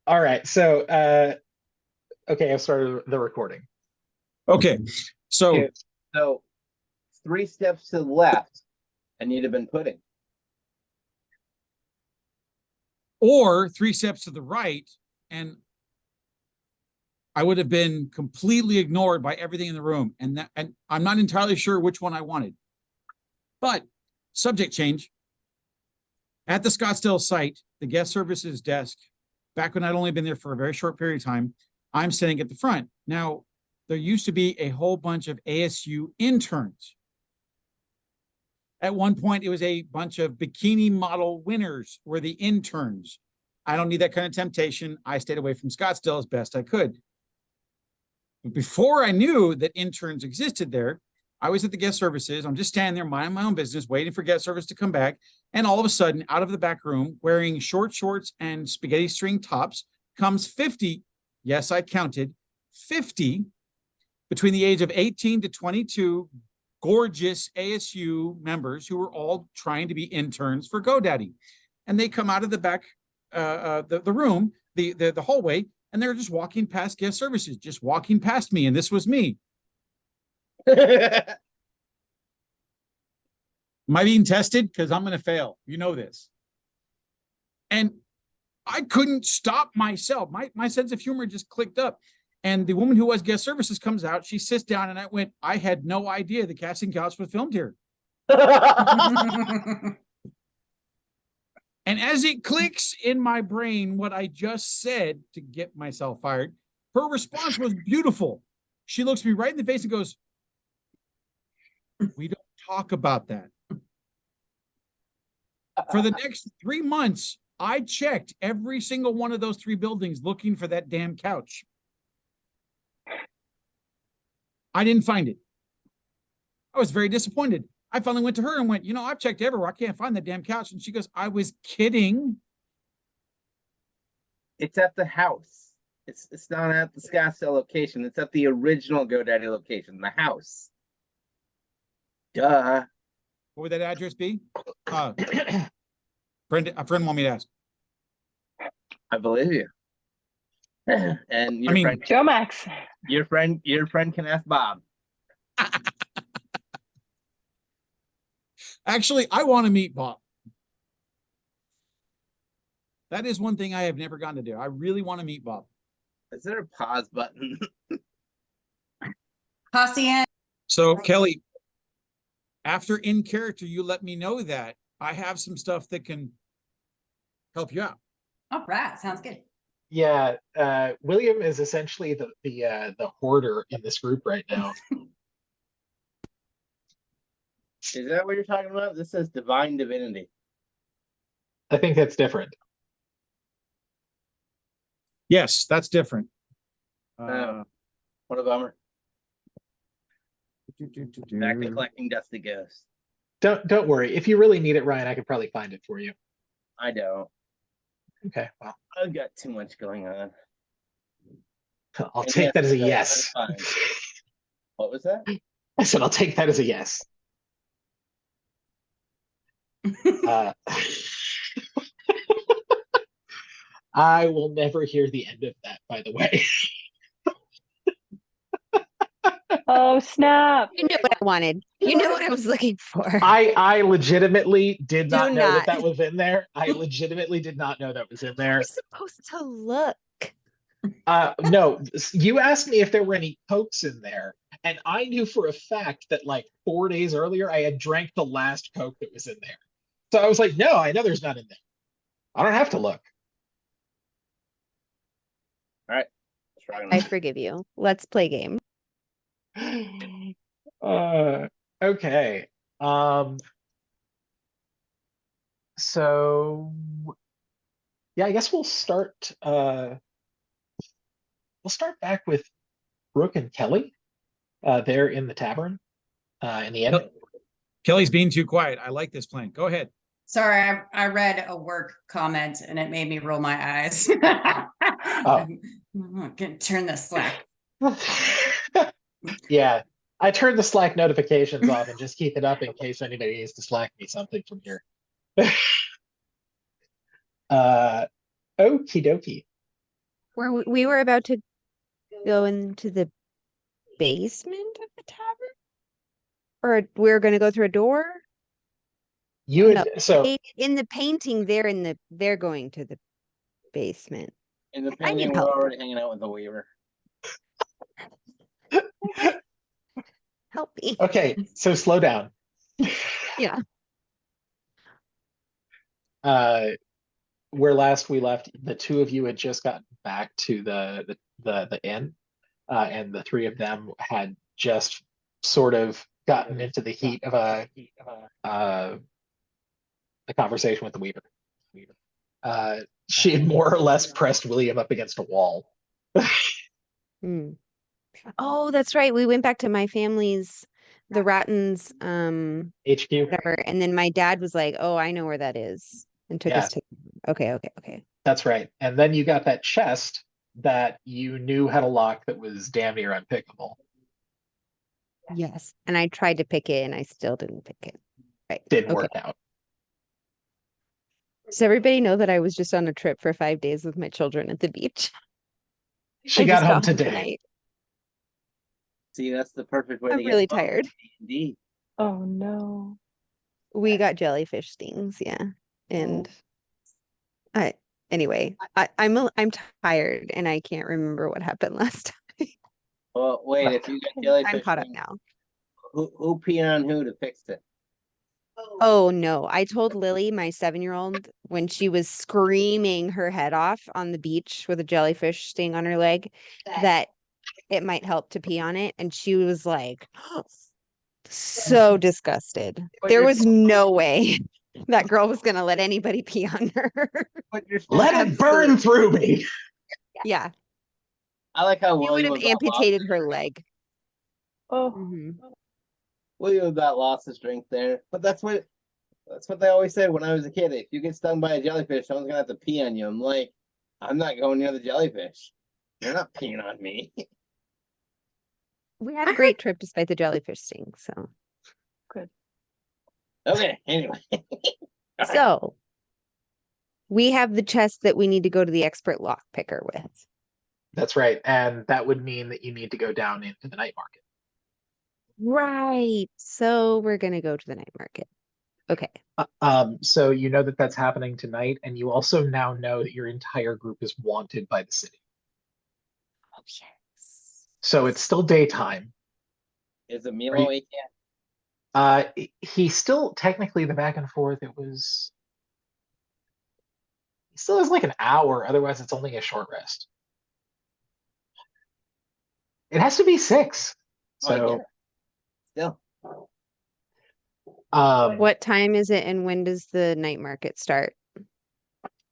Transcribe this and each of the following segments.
All right. So, okay, I've started the recording. Okay, so Okay, so 3 steps to the left, and you'd have been pudding. or 3 steps to the right, and I would have been completely ignored by everything in the room, and I'm not entirely sure which one I wanted. But subject change. At the Scottsdale site, the guest services desk, back when I'd only been there for a very short period of time, I'm sitting at the front. Now, there used to be a whole bunch of ASU interns. At one point, it was a bunch of bikini model winners were the interns. I don't need that kind of temptation. I stayed away from Scottsdale as best I could. But before I knew that interns existed there, I was at the guest services. I'm just standing there minding my own business, waiting for guest service to come back. And all of a sudden, out of the back room, wearing short shorts and spaghetti string tops, comes 50. Yes, I counted 50 between the age of 18 to 22 gorgeous ASU members who were all trying to be interns for GoDaddy. And they come out of the back, the room, the hallway, and they're just walking past guest services, just walking past me. And this was me. Am I being tested? Because I'm going to fail. You know this. And I couldn't stop myself. My sense of humor just clicked up. And the woman who was guest services comes out. She sits down, and I went, I had no idea the casting couch was filmed here. And as it clicks in my brain what I just said to get myself fired, her response was beautiful. She looks me right in the face and goes, we don't talk about that. For the next 3 months, I checked every single one of those 3 buildings looking for that damn couch. I didn't find it. I was very disappointed. I finally went to her and went, I've checked everywhere. I can't find that damn couch. And she goes, I was kidding. It's at the house. It's not at the Scottsdale location. It's at the original GoDaddy location, the house. Duh. What would that address be? A friend want me to ask. I believe you. And your friend Joe Max. Your friend can ask Bob. Actually, I want to meet Bob. That is one thing I have never gotten to do. I really want to meet Bob. Is there a pause button? Hacienda. So, Kelly, after in character, you let me know that I have some stuff that can help you out. All right, sounds good. Yeah, William is essentially the hoarder in this group right now. Is that what you're talking about? This says Divine Divinity. I think that's different. Yes, that's different. What a bummer. Back to collecting Dusty Ghosts. Don't worry. If you really need it, Ryan, I could probably find it for you. I don't. Okay, well, I've got too much going on. I'll take that as a yes. What was that? I said I'll take that as a yes. I will never hear the end of that, by the way. Oh, snap. You knew what I wanted. You knew what I was looking for. I legitimately did Do not know not. that was in there. I legitimately did not know that was in We're there. supposed to look. No, you asked me if there were any Cokes in there, and I knew for a fact that like 4 days earlier I had drank the last Coke that was in there. So I was like, no, I know there's none in there. I don't have to look. All right. I forgive you. Let's play game. Okay. So yeah, I guess we'll start back with Brooke and Kelly there in the tavern in the end. Kelly's being too quiet. I like this plan. Go ahead. Sorry, I read a work comment and it made me roll my eyes. Oh. I'm gonna turn this Slack. Yeah, I turned the Slack notifications off and just keep it up in case anybody needs to Slack me something from here. Okie dokie. we were about to go into the basement of the tavern? Or we are gonna go through a door? You No, had, so in the painting, they're going to the basement. In the I need painting, we're help. already hanging out with the Weaver. Help me. okay, so slow down. Yeah. Uh, where last we left, the two of you had just gotten back to the inn, and the three of them had just sort of gotten into the heat of a conversation with the Weaver. She had more or less pressed William up against a wall. Hmm. Oh, that's right. We went back to my family's, the Rattans, HQ. whatever. And then my dad was like, "Oh, I know where that is," and took Yeah. us to. Okay, okay, okay. That's right. And then you got that chest that you knew had a lock that was damn near unpickable. Yes. And I tried to pick it, and I still didn't pick it. Right. Didn't Okay. work out. Does everybody know that I was just on a trip for 5 days with my children at the beach? She I got just home got home today. tonight. See, that's the perfect way I'm to get really fun with tired. D&D. Oh, no. We got jellyfish stings, yeah. And I anyway, I'm tired and I can't remember what happened last time. Well, wait, if you got I'm jellyfish, caught up now. who peed on who to fix it? Oh no, I told Lily, my 7-year-old, when she was screaming her head off on the beach with a jellyfish sting on her leg, that it might help to pee on it. And she was like, so disgusted. But There you're was supposed- no way that girl was gonna let anybody pee on her. But you're supposed Let to- it burn through me. Yeah, I like how you would William have was all amputated lost. her leg. Oh, Mhm. William about lost his drink there, but that's what they always said when I was a kid. If you get stung by a jellyfish, someone's gonna have to pee on you. I'm like, I'm not going near the jellyfish. You're not peeing on me. We had a great trip despite the jellyfish sting. So, Okay, anyway. so we have the chest that we need to go to the expert lock picker with. That's right. And that would mean that you need to go down into the night market. Right. So we're gonna go to the night market. Okay. So you know that that's happening tonight, and you also now know that your entire group is wanted by the city. Oh yes. So it's still daytime. Is it Are Milo you- ACAT? He's still technically the back and forth. He still has like an hour, otherwise it's only a short rest. It has to be 6. Oh, I get So it. Still. What time is it and when does the night market start?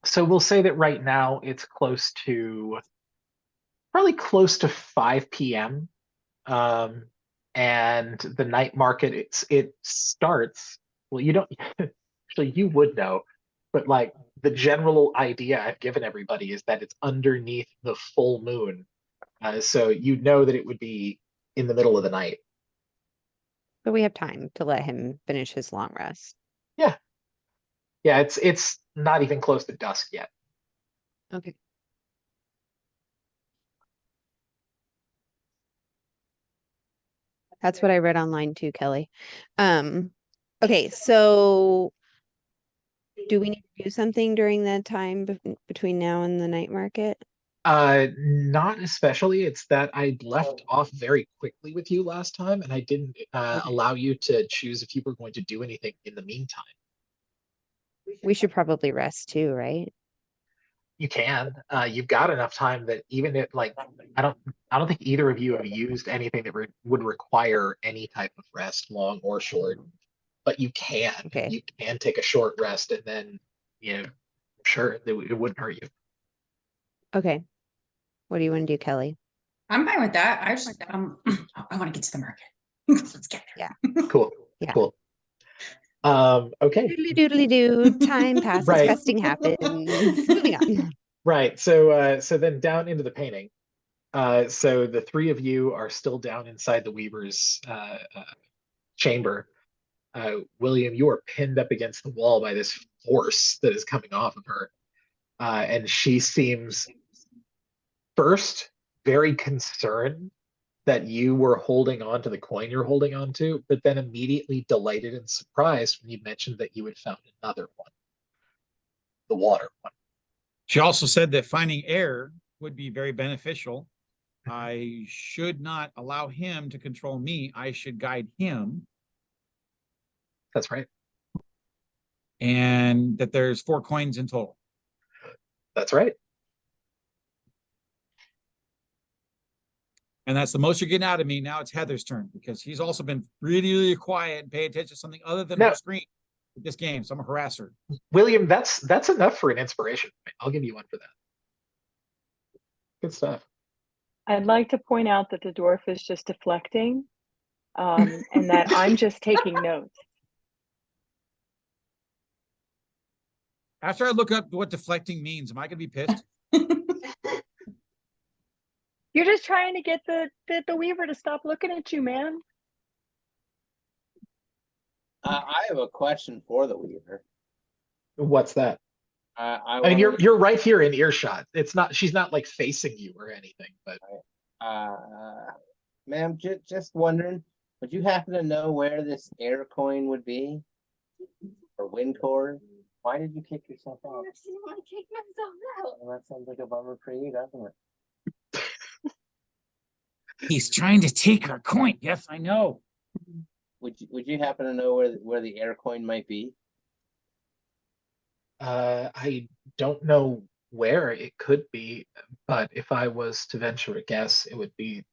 so we'll say that right now it's probably close to 5 p.m. And the night market it starts. Well, you don't actually you would know, but like the general idea I've given everybody is that it's underneath the full moon. So you know that it would be in the middle of the night. So we have time to let him finish his long rest. Yeah, it's not even close to dusk yet. Okay. That's what I read online too, Kelly. Okay, so do we need to do something during that time between now and the night market? Not especially. It's that I left off very quickly with you last time, and I didn't Okay. allow you to choose if you were going to do anything in the meantime. We should probably rest too, right? You can. You've got enough time that even if like I don't think either of you have used anything that would require any type of rest, long or short. But you can. Okay. You can take a short rest and then, sure, it wouldn't hurt you. Okay. What do you want to do, Kelly? I'm fine with that. I just, I want to get to the market. Let's get there. Cool. Yeah. Cool. Okay. Doodly doodly doo. Time passes. Right. Resting happens. Moving on. Right. So then down into the painting. So the three of you are still down inside the Weaver's chamber. William, you are pinned up against the wall by this force that is coming off of her. And she seems first very concerned that you were holding on to the coin you're holding on to, but then immediately delighted and surprised when you mentioned that you had found another one, the water one. She also said that finding air would be very beneficial. I should not allow him to control me. I should guide him. That's right. And that there's 4 coins in total. That's right. And that's the most you're getting out of me. Now it's Heather's turn because he's also been really, really quiet and pay attention to something other than No. her screen with this game. So I'm a harasser. William, that's enough for an inspiration point. I'll give you one for that. Good stuff. I'd like to point out that the dwarf is just deflecting, and that I'm just taking notes. After I look up what deflecting means, am I going to be pissed? You're just trying to get the weaver to stop looking at you, man. I have a question for the Weaver. What's that? I I mean, wanna- you're right here in earshot. It's not, she's not like facing you or anything, but ma'am, just wondering, would you happen to know where this air coin would be? Or wind core? Why did you kick yourself out? I didn't want to kick myself out. Well, that sounds like a bummer for you, doesn't it? He's trying to take our coin. Yes, I know. Would you happen to know where the air coin might be? I don't know where it could be, but if I was to venture a guess, it would be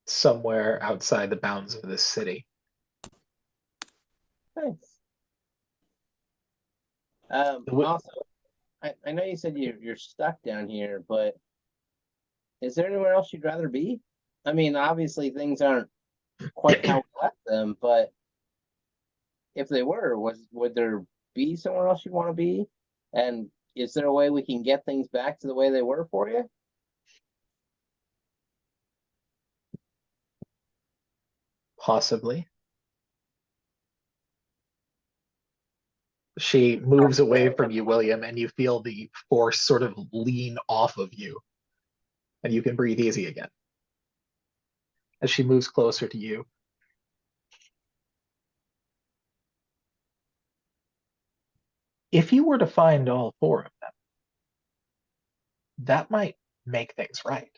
somewhere outside the bounds of this city. Thanks. Wh- Also, I know you said you're stuck down here, but is there anywhere else you'd rather be? I mean, obviously things aren't quite how we left them, but if they were, would there be somewhere else you want to be? And is there a way we can get things back to the way they were for you? Possibly. She moves away from you, William, and you feel the force sort of lean off of you. And you can breathe easy again. As she moves closer to you. If you were to find all 4 of them, that might make things right.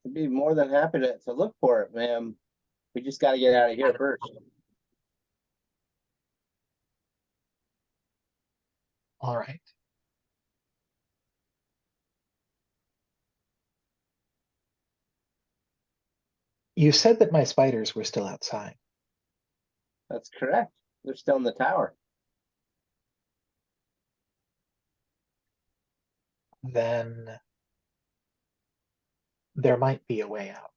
I'd be more than happy to look for it, ma'am. We just got to get out of here first. All right. You said that my spiders were still outside. That's correct. They're still in the tower. Then there might be a way out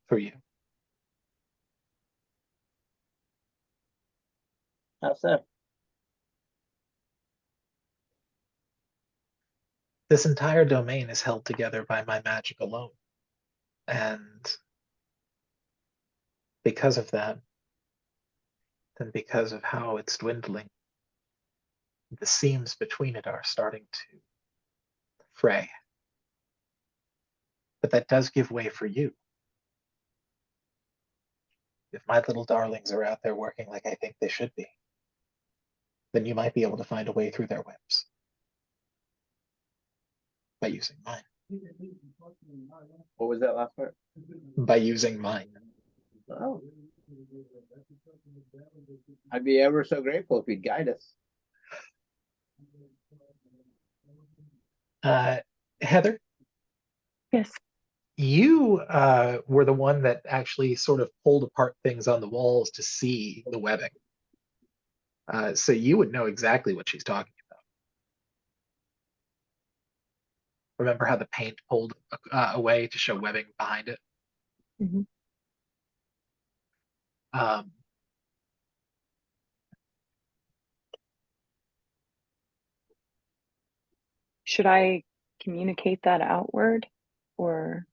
for you. How so? This entire domain is held together by my magic alone. And because of that, and because of how it's dwindling, the seams between it are starting to fray. But that does give way for you. If my little darlings are out there working like I think they should be, then you might be able to find a way through their webs. By using mine. What was that last part? By using mine. Oh. I'd be ever so grateful if you'd guide us. Heather, Yes. you were the one that actually sort of pulled apart things on the walls to see the webbing. So you would know exactly what she's talking about. Remember how the paint pulled away to show webbing behind it? Mhm. Should I communicate that outward, or?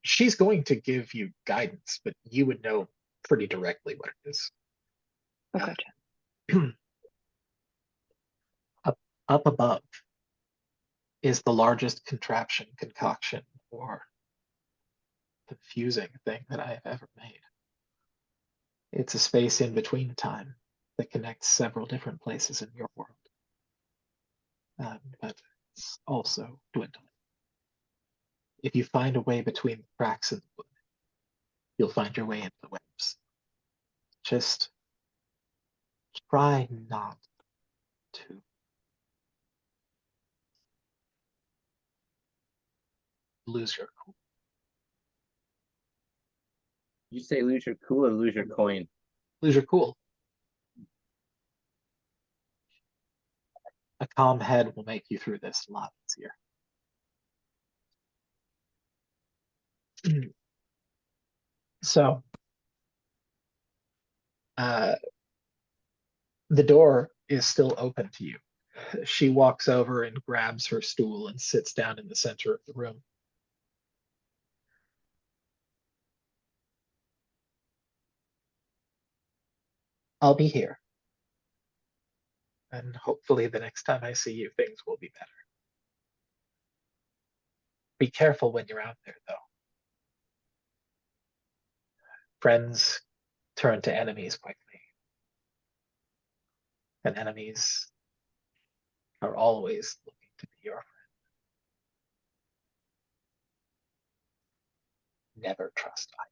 She's going to give you guidance, but you would know pretty directly what it is. Oh, gotcha. Up above is the largest contraption, concoction, or confusing thing that I have ever made. It's a space in between time that connects several different places in your world. But it's also dwindling. If you find a way between the cracks in the wood, you'll find your way into the webs. Just try not to lose your cool. You say lose your cool or lose your coin? Lose your cool. A calm head will make you through this a lot easier. So, the door is still open to you. She walks over and grabs her stool and sits down in the center of the room. I'll be here. And hopefully the next time I see you, things will be better. Be careful when you're out there, though. Friends turn to enemies quickly. And enemies are always looking to be your friend. Never trust I.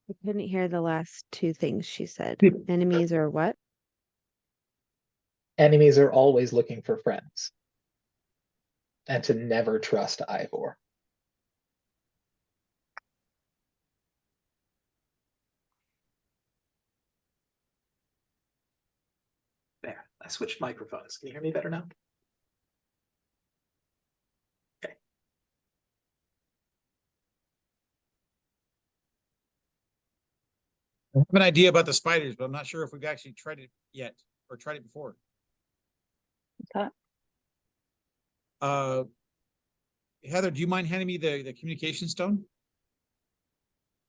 I couldn't hear the last two things she said. Enemies or what? Enemies are always looking for friends. And to never trust Ivor. There, I switched microphones. Can you hear me better now? Okay. I have an idea about the spiders, but I'm not sure if we've actually tried it yet or tried it before. What's that? Heather, do you mind handing me the communication stone?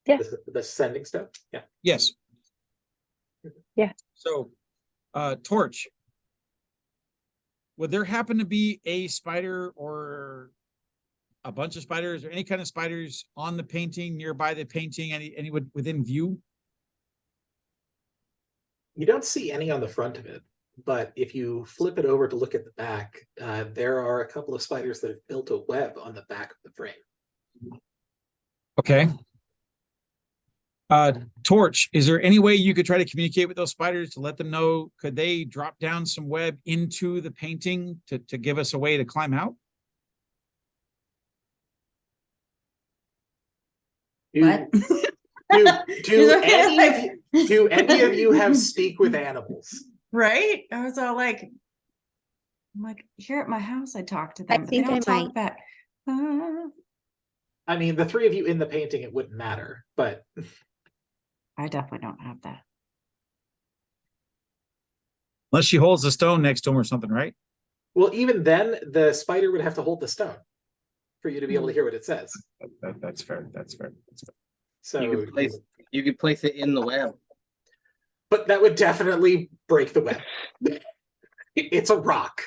Yeah. The sending stone? Yeah. Yes. Yeah. So, Torch, would there happen to be a spider or a bunch of spiders or any kind of spiders on the painting, nearby the painting, any within view? You don't see any on the front of it, but if you flip it over to look at the back, there are a couple of spiders that have built a web on the back of the frame. Okay. Torch, is there any way you could try to communicate with those spiders to let them know, could they drop down some web into the painting to give us a way to climb out? What? Do any of you have speak with animals? Right? I was all like, here at my house, I talk to them. But think they I don't talk might. back. I mean, the three of you in the painting, it wouldn't matter, but I definitely don't have that. Unless she holds the stone next to him or something, right? well, even then, the spider would have to hold the stone for you to be able to hear what it says. That's fair. That's fair. So, You could place it in the web. but that would definitely break the web. It's a rock.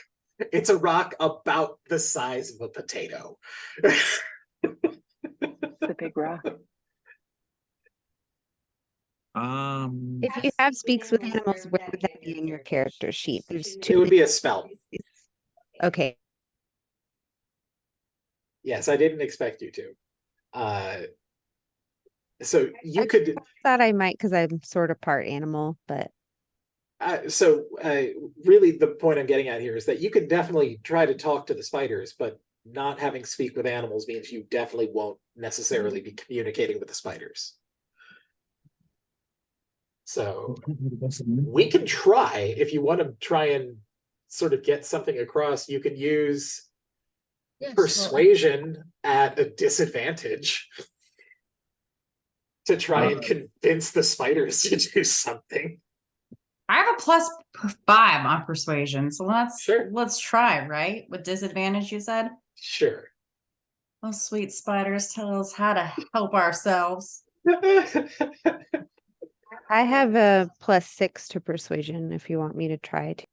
It's a rock about the size of a potato. The big rock. If you have speaks with animals, where would that be in your character sheet? There's It two. would be a spell. Okay. Yes, I didn't expect you to. So you could. Thought I might because I'm sort of part animal, but Really, the point I'm getting at here is that you can definitely try to talk to the spiders, but not having speak with animals means you definitely won't necessarily be communicating with the spiders. So we can try, if you want to try and sort of get something across, you can use persuasion at a disadvantage to try and convince the spiders to do something. I have a +5 on persuasion, so let's try, right? With disadvantage, you said? Sure. Oh, sweet spiders, tell us how to help ourselves. I have a +6 to persuasion if you want me to try to.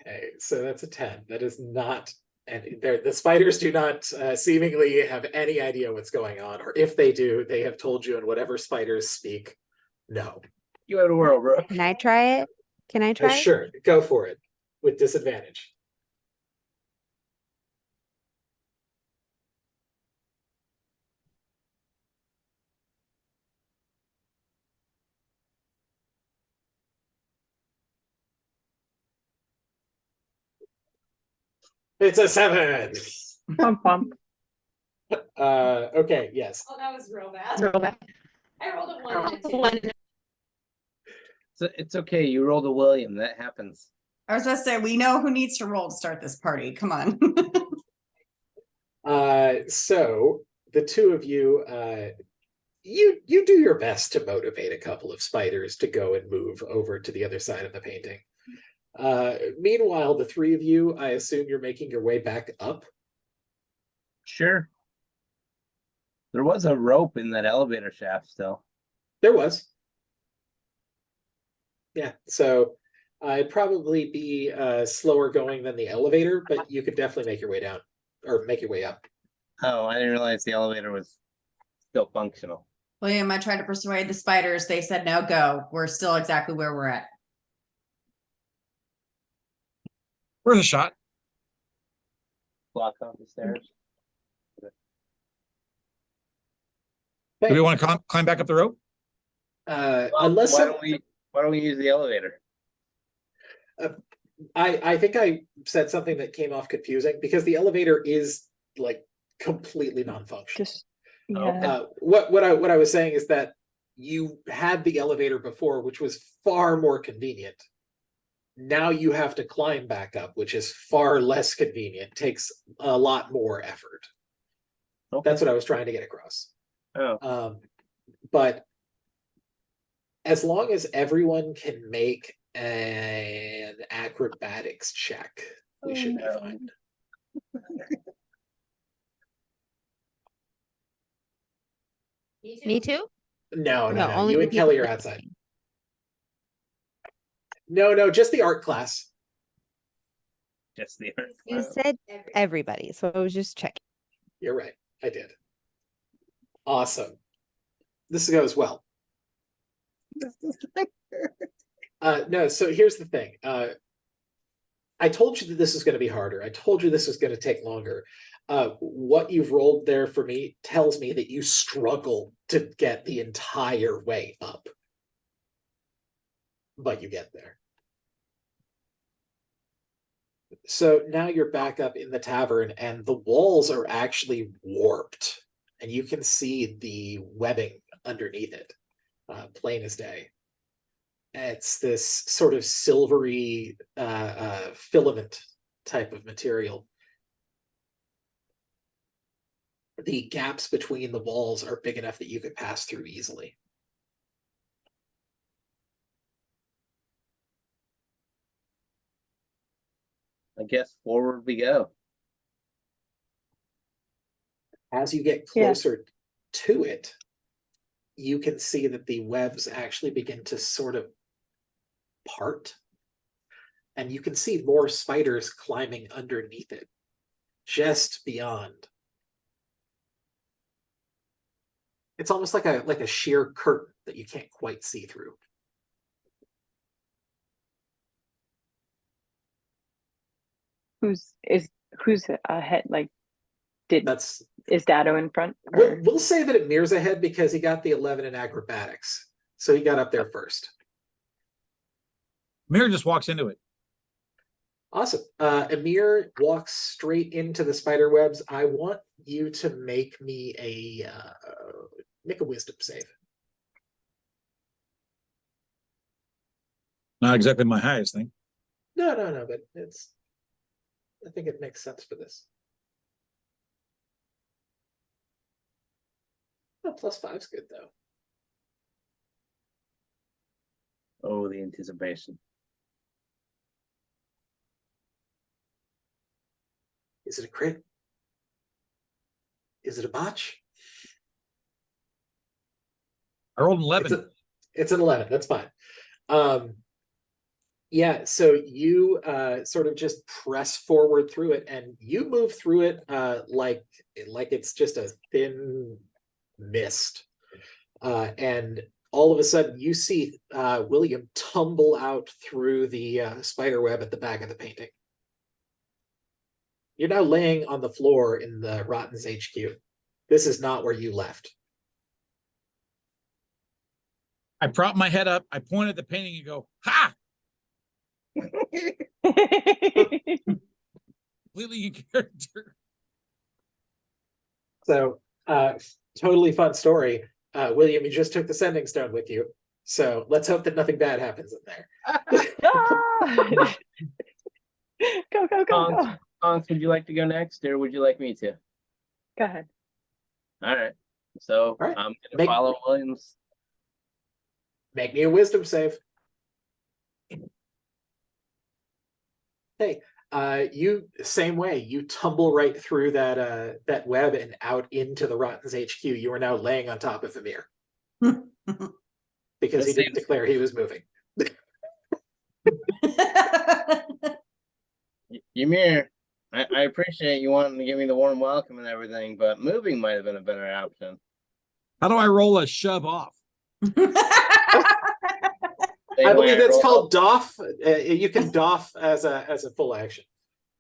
Okay, so that's a 10. That is not, and the spiders do not seemingly have any idea what's going on, or if they do, they have told you in whatever spiders speak, no. You out of world, bro. Can I try it? Can I try it? Sure, go for it with disadvantage. It's a 7. Bump, bump. Okay, yes. Oh, that was real bad. Roll back. I rolled a 1 and a 2. So it's okay. You rolled a William. That happens. I was about to say, we know who needs to roll to start this party. Come on. So the two of you, you do your best to motivate a couple of spiders to go and move over to the other side of the painting. Meanwhile, the three of you, I assume you're making your way back up. Sure. There was a rope in that elevator shaft still. There was. Yeah, so it'd probably be slower going than the elevator, but you could definitely make your way down or make your way up. Oh, I didn't realize the elevator was still functional. William, I tried to persuade the spiders. They said, no, go. We're still exactly where we're at. Worth a shot. Block off the stairs. Do we want to climb back up the rope? Unless why don't we use the elevator? I think I said something that came off confusing because the elevator is like completely non-functional. Just, yeah. What I was saying is that you had the elevator before, which was far more convenient. Now you have to climb back up, which is far less convenient, takes a lot more effort. Okay. That's what I was trying to get across. Oh, But as long as everyone can make an acrobatics check, we should be no. fine. Me too? No, No, only you the and people Kelly are that- outside. No, just the art class. just the You said everybody, so I was just checking. You're right. I did. Awesome. This goes well. No, so here's the thing. I told you that this is going to be harder. I told you this was going to take longer. What you've rolled there for me tells me that you struggle to get the entire way up. But you get there. So now you're back up in the tavern and the walls are actually warped. And you can see the webbing underneath it, plain as day. It's this sort of silvery filament type of material. The gaps between the walls are big enough that you could pass through easily. I guess forward we go. As you get Yeah. closer to it, you can see that the webs actually begin to sort of part. And you can see more spiders climbing underneath it, just beyond. It's almost like a sheer curtain that you can't quite see through. Who's ahead? Like, That's is Dado in front? Or- we'll say that Amir's ahead because he got the 11 in acrobatics. So he got up there first. Mir just walks into it. Awesome. Amir walks straight into the spider webs. I want you to make me make a wisdom save. Not exactly my highest thing. No, but I think it makes sense for this. Oh, +5's good though. Oh, the anticipation. Is it a crit? Is it a botch? I rolled an It's 11. it's an 11. That's fine. Yeah, so you sort of just press forward through it, and you move through it like it's just a thin mist. And all of a sudden, you see William tumble out through the spider web at the back of the painting. You're now laying on the floor in the Rotten's HQ. This is not where you left. I prop my head up, I point at the painting and go, ha! Completely in character. So, totally fun story. William, you just took the sending stone with you. So let's hope that nothing bad happens in there. Ah! Go, go, go, go. Tonks, would you like to go next, or would you like me to? Go ahead. All right. So All right. I'm gonna Make- follow Williams. Make me a wisdom save. Hey, you same way. You tumble right through that that web and out into the Rotten's HQ. You are now laying on top of Amir because he This didn't seems- declare he was moving. Ymir, I appreciate you wanting to give me the warm welcome and everything, but moving might have been a better option. How do I roll a shove off? I believe that's roll called doff. You can doff as a full action.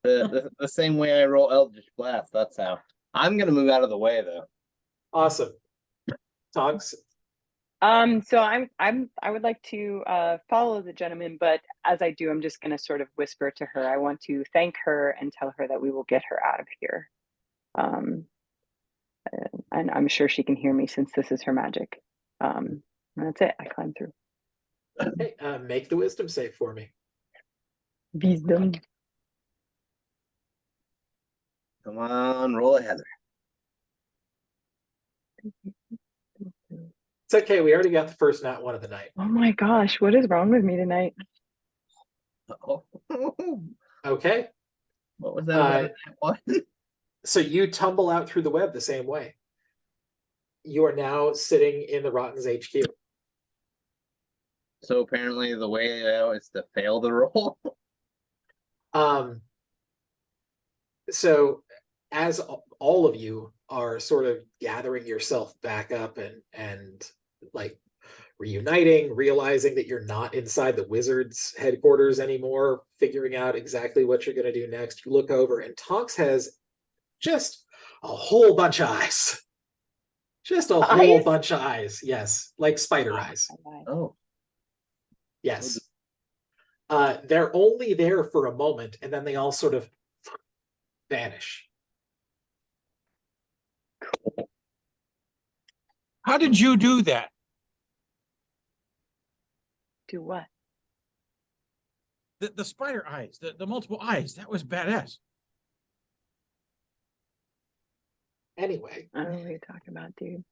the same way I roll Eldritch Blast. That's how. I'm gonna move out of the way though. Awesome. Tonks. So I would like to follow the gentleman, but as I do, I'm just going to sort of whisper to her. I want to thank her and tell her that we will get her out of here. And I'm sure she can hear me since this is her magic. And that's it. I climb through. Hey, make the wisdom save for me. Wisdom. Come on, roll a Heather. It's okay. We already got the first nat one of the night. Oh my gosh, what is wrong with me tonight? Oh, Okay. what was that? About what? So you tumble out through the web the same way. You are now sitting in the Rotten's HQ. So apparently the way out is to fail the roll. So as all of you are sort of gathering yourself back up and like reuniting, realizing that you're not inside the wizard's headquarters anymore, figuring out exactly what you're going to do next, you look over and Tonks has just a whole bunch of eyes. Just a whole Eyes? bunch of eyes. Yes, like spider eyes. Oh, Yes. They're only there for a moment and then they all sort of vanish. How did you do that? Do what? The spider eyes, the multiple eyes, that was badass. Anyway, I don't know what you're talking about, dude.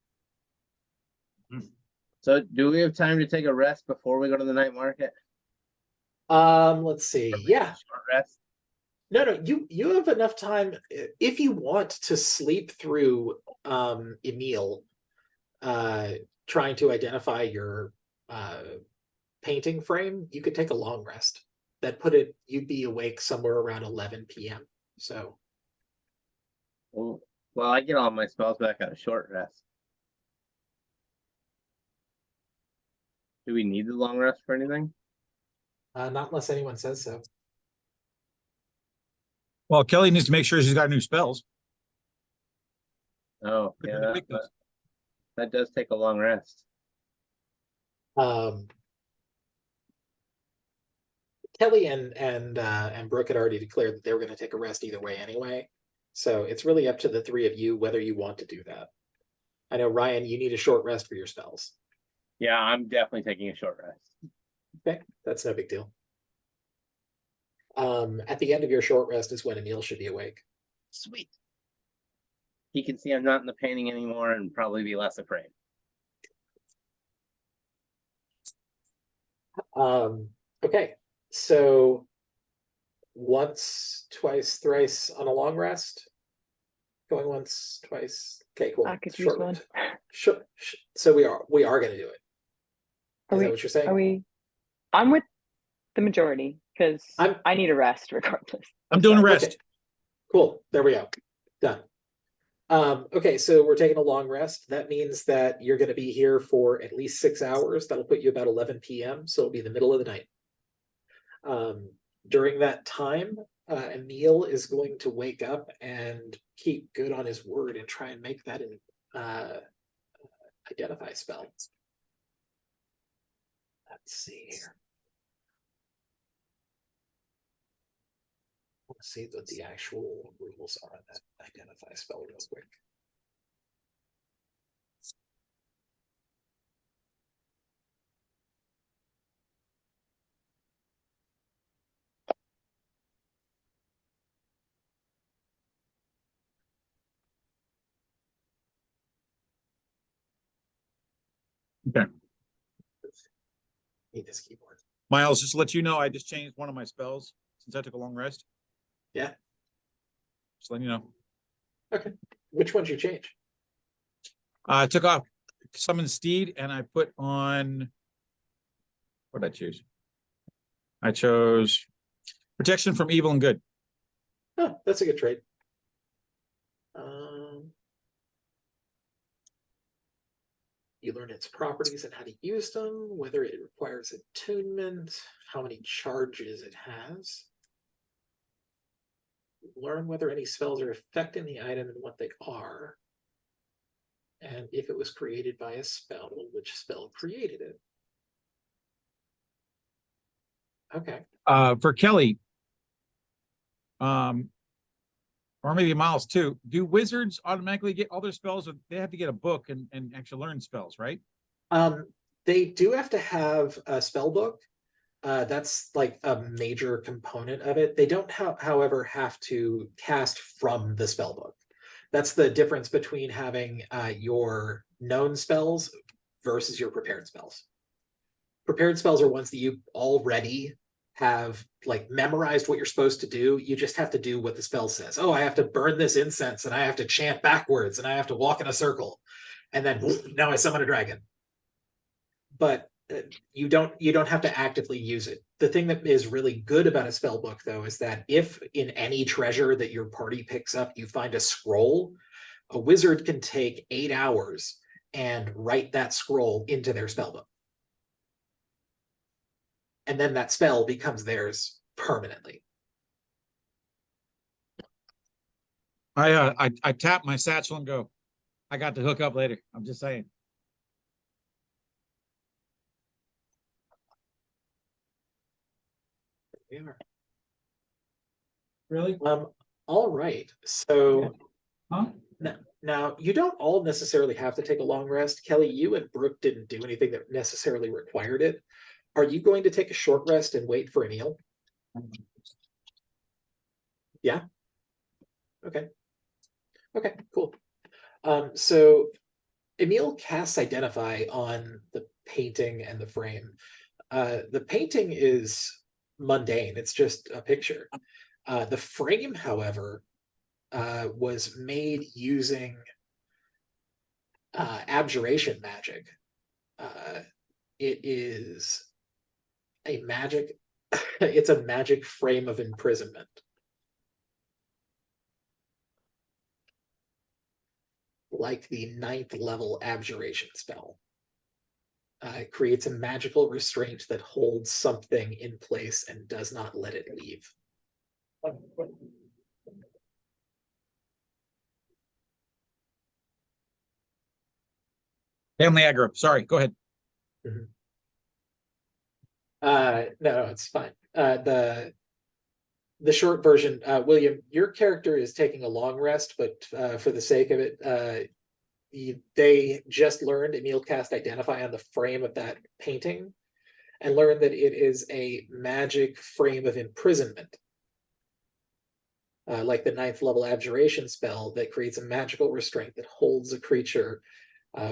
so do we have time to take a rest before we go to the night market? let's see. Yeah. Short rest. No, you have enough time if you want to sleep through Emil trying to identify your painting frame, you could take a long rest. You'd be awake somewhere around 11 p.m. So Well, I get all my spells back on a short rest. Do we need the long rest for anything? not unless anyone says so. Well, Kelly needs to make sure she's got new spells. Oh, But yeah, then the weakness. that does take a long rest. Kelly and Brooke had already declared that they were going to take a rest either way anyway. So it's really up to the three of you whether you want to do that. I know, Ryan, you need a short rest for your spells. Yeah, I'm definitely taking a short rest. Okay, that's no big deal. At the end of your short rest is when Emil should be awake. Sweet. He can see I'm not in the painting anymore and probably be less afraid. Okay, so once, twice, thrice on a long rest. Going once, twice. Okay, cool. I could use Short one. rest. Sure. So we are going to do it. Are Is that we, what you're saying? are we, I'm with the majority because I'm- I need a rest regardless. I'm doing a sorry. rest. Okay. Cool. There we go. Done. Okay, so we're taking a long rest. That means that you're going to be here for at least 6 hours. That'll put you about 11 p.m. So it'll be the middle of the night. During that time, Emil is going to wake up and keep good on his word and try and make that an identify spell. Let's see here. Let's see what the actual rules are on that identify spell real quick. Okay. Need this keyboard. Miles, just to let you know, I just changed one of my spells since I took a long rest. Yeah. Just letting you know. Okay. Which one'd you change? I took off Summon Steed and I put on, what did I choose? I chose Protection from Evil and Good. Oh, that's a good trade. You learn its properties and how to use them, whether it requires attunement, how many charges it has. Learn whether any spells are affecting the item and what they are. And if it was created by a spell, which spell created it. Okay. For Kelly, or maybe Miles too, do wizards automatically get all their spells, or they have to get a book and actually learn spells, right? They do have to have a spell book. That's like a major component of it. They don't, however, have to cast from the spell book. That's the difference between having your known spells versus your prepared spells. Prepared spells are ones that you already have like memorized what you're supposed to do. You just have to do what the spell says. Oh, I have to burn this incense and I have to chant backwards and I have to walk in a circle. And then now I summon a dragon. But you don't have to actively use it. The thing that is really good about a spell book, though, is that if in any treasure that your party picks up, you find a scroll, a wizard can take 8 hours and write that scroll into their spell book. And then that spell becomes theirs permanently. I tap my satchel and go, I got to hook up later. I'm just saying. We are. Really? All right. So Huh? now you don't all necessarily have to take a long rest. Kelly, you and Brooke didn't do anything that necessarily required it. Are you going to take a short rest and wait for Emil? Yeah. Okay. Okay, cool. So Emil casts Identify on the painting and the frame. The painting is mundane. It's just a picture. The frame, however, was made using abjuration magic. It is a magic, it's a magic frame of imprisonment. Like the 9th level abjuration spell. It creates a magical restraint that holds something in place and does not let it leave. Family aggro. Sorry, go ahead. No, it's fine. The short version, William, your character is taking a long rest, but for the sake of it, they just learned Emil cast Identify on the frame of that painting and learned that it is a magic frame of imprisonment. Like the 9th level abjuration spell that creates a magical restraint that holds a creature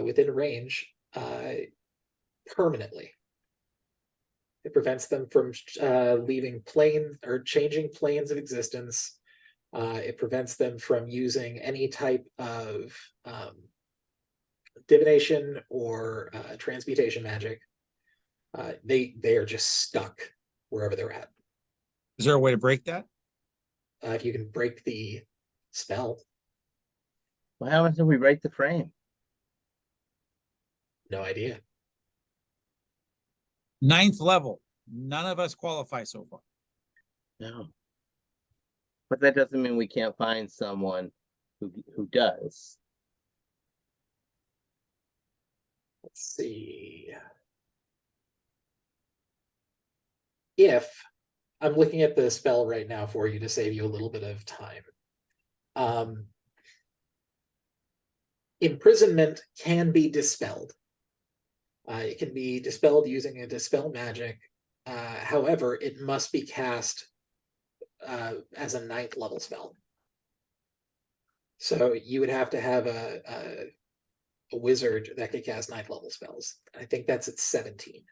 within range permanently. It prevents them from leaving plane or changing planes of existence, It prevents them from using any type of divination or transmutation magic. They are just stuck wherever they're at. Is there a way to break that? If you can break the spell, What happens if we break the frame? no idea. 9th level. None of us qualify so far. No. But that doesn't mean we can't find someone who does. Let's see. If I'm looking at the spell right now for you to save you a little bit of time. Imprisonment can be dispelled. It can be dispelled using a dispel magic. However, it must be cast as a 9th level spell. So you would have to have a wizard that could cast 9th level spells. I think that's at 17.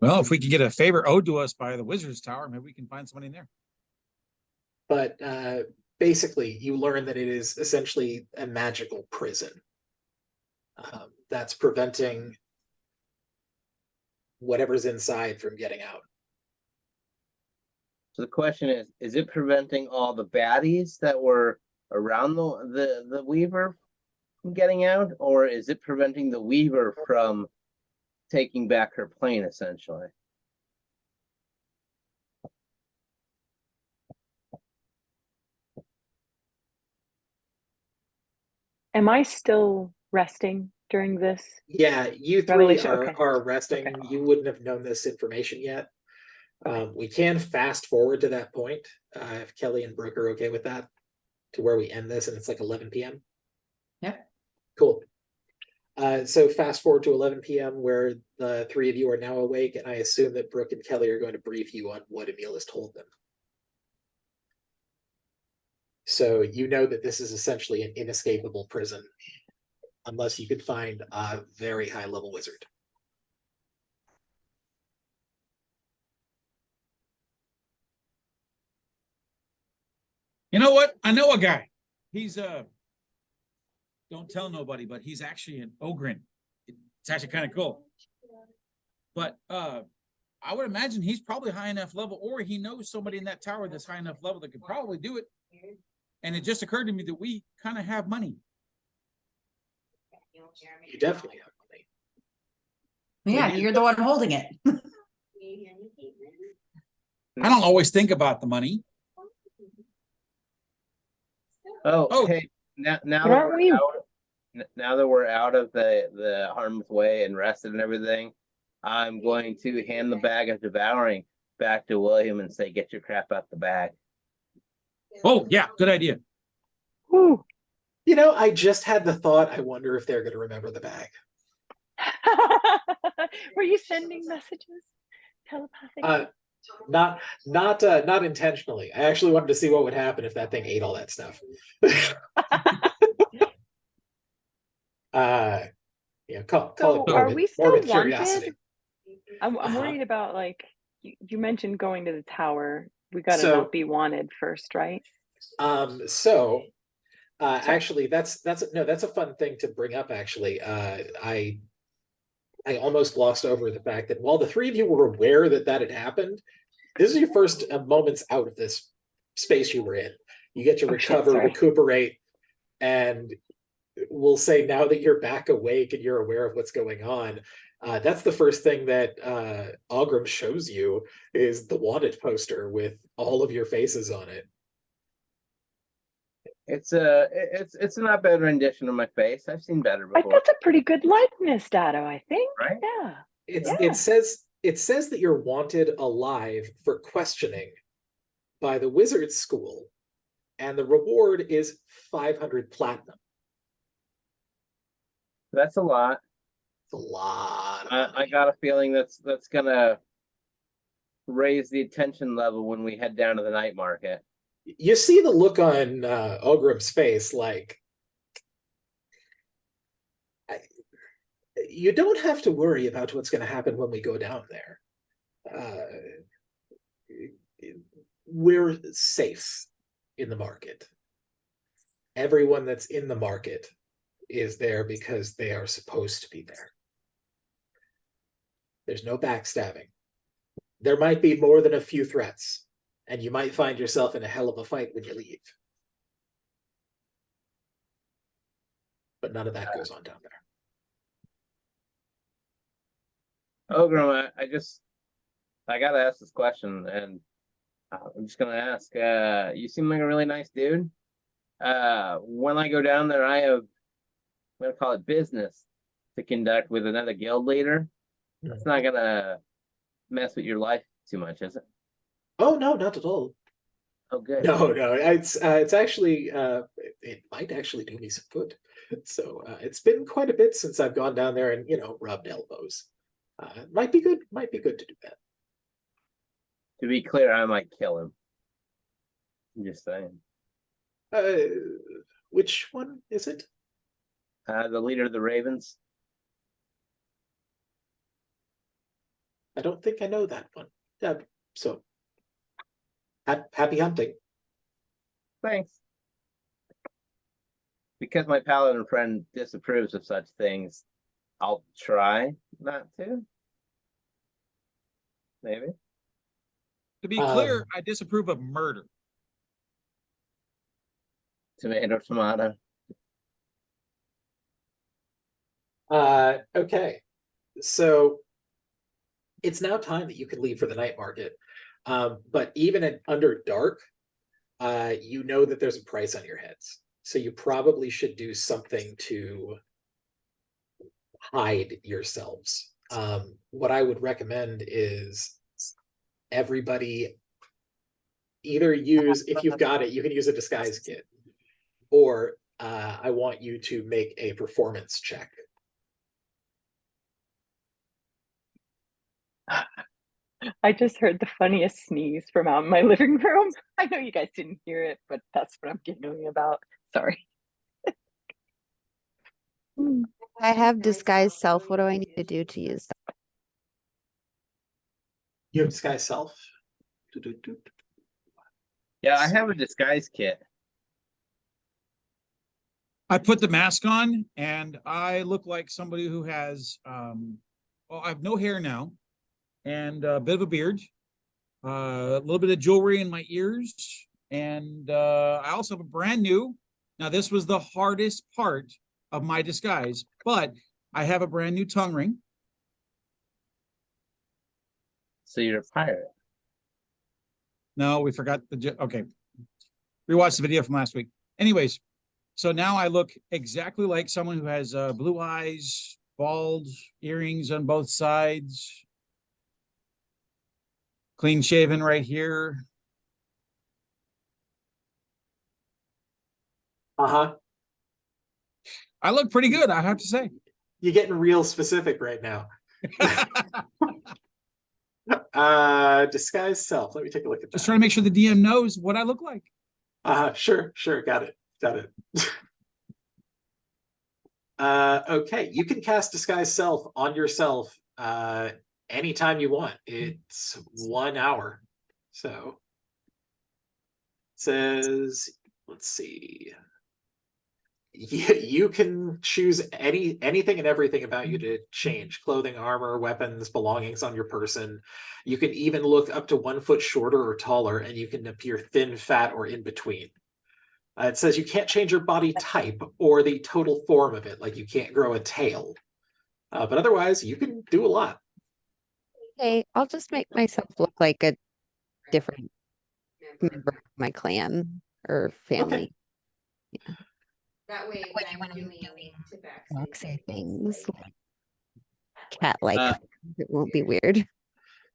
Well, if we could get a favor owed to us by the Wizard's Tower, maybe we can find somebody in there. But basically, you learn that it is essentially a magical prison that's preventing whatever's inside from getting out. So the question is it preventing all the baddies that were around the Weaver from getting out, or is it preventing the Weaver from taking back her plane, essentially? Am I still resting during this? Yeah, you three Revelation, are, okay. are resting. Okay. You wouldn't have known this information yet. We can fast forward to that point if Kelly and Brooke are okay with that, to where we end this and it's like 11 p.m. Yep. Cool. So fast forward to 11 p.m. where the three of you are now awake, and I assume that Brooke and Kelly are going to brief you on what Emil has told them. So you know that this is essentially an inescapable prison, unless you could find a very high level wizard. You know what? I know a guy. He's don't tell nobody, but he's actually an Ogren. It's actually kind of cool. But I would imagine he's probably high enough level, or he knows somebody in that tower that's high enough level that could probably do it. And it just occurred to me that we kind of have money. You definitely have money. Yeah, you're the one holding it. I don't always think about the money. Oh, hey, now But that aren't we? now that we're out of the harm's way and rested and everything, I'm going to hand the bag of devouring back to William and say, "Get your crap out the bag." Oh, yeah, good idea. Woo. You know, I just had the thought, I wonder if they're going to remember the bag. Were you sending messages telepathically? Not intentionally. I actually wanted to see what would happen if that thing ate all that stuff. Yeah, call So it are morbid, we still morbid wanted? curiosity. I'm Uh-huh. worried about, like, you mentioned going to the tower. We gotta So- not be wanted first, right? Actually, that's a fun thing to bring up. Actually, I almost glossed over the fact that while the three of you were aware that that had happened, this is your first moments out of this space you were in. You get to Oh, shit, recover, sorry. recuperate, and we'll say now that you're back awake and you're aware of what's going on, that's the first thing that Ogram shows you is the wanted poster with all of your faces on it. It's a not bad rendition of my face. I've seen better before, That's a pretty good likeness, Dado, I think. right? Yeah. It Yeah. says that you're wanted alive for questioning by the wizard school, and the reward is 500 platinum. That's a lot. It's a lot. Of I money. got a feeling that's gonna raise the attention level when we head down to the night market. You see the look on Ogram's face, like you don't have to worry about what's going to happen when we go down there. We're safe in the market. Everyone that's in the market is there because they are supposed to be there. There's no backstabbing. There might be more than a few threats, and you might find yourself in a hell of a fight when you leave. But none of that goes on down there. Ogrim, I gotta ask this question, and I'm just gonna ask. You seem like a really nice dude. When I go down there, I'm gonna call it business to conduct with another guild leader. It's not gonna mess with your life too much, is it? Oh no, not at all. Oh, good. No, it's actually it might actually do me some good. So it's been quite a bit since I've gone down there and rubbed elbows. Might be good to do that. To be clear, I might kill him. I'm just saying. Which one is it? The leader of the Ravens. I don't think I know that one. Yeah, so happy hunting. Thanks. Because my paladin friend disapproves of such things, I'll try not to. Maybe. To be clear, I disapprove of murder. Tomato, tomato. Okay. So it's now time that you can leave for the night market. But even under dark, you know that there's a price on your heads. So you probably should do something to hide yourselves. What I would recommend is everybody either use, if you've got it, you can use a disguise kit, or I want you to make a performance check. I just heard the funniest sneeze from out in my living room. I know you guys didn't hear it, but that's what I'm giggling about. Sorry. I have disguise self. What do I need to do to use that? You have disguise self. Yeah, I have a disguise kit. I put the mask on and I look like somebody who has, well, I have no hair now and a bit of a beard, a little bit of jewelry in my ears. And I also have a brand new, now this was the hardest part of my disguise, but I have a brand new tongue ring. So you're a pirate. No, we forgot okay. Rewatch the video from last week. Anyways, so now I look exactly like someone who has blue eyes, bald, earrings on both sides, clean shaven right here. Uh-huh. I look pretty good, I have to say. You're getting real specific right now. Disguise self. Let me take a look at Just that. trying to make sure the DM knows what I look like. Sure. Got it. Okay, you can cast disguise self on yourself anytime you want. It's 1 hour. So it says, let's see. You can choose anything and everything about you to change: clothing, armor, weapons, belongings on your person. You can even look up to 1 foot shorter or taller, and you can appear thin, fat, or in between. It says you can't change your body type or the total form of it, like you can't grow a tail. But otherwise, you can do a lot. Okay, I'll just make myself look like a different member of my clan or family. Okay. That way, when I'm doing Foxy things, cat-like. It won't be weird.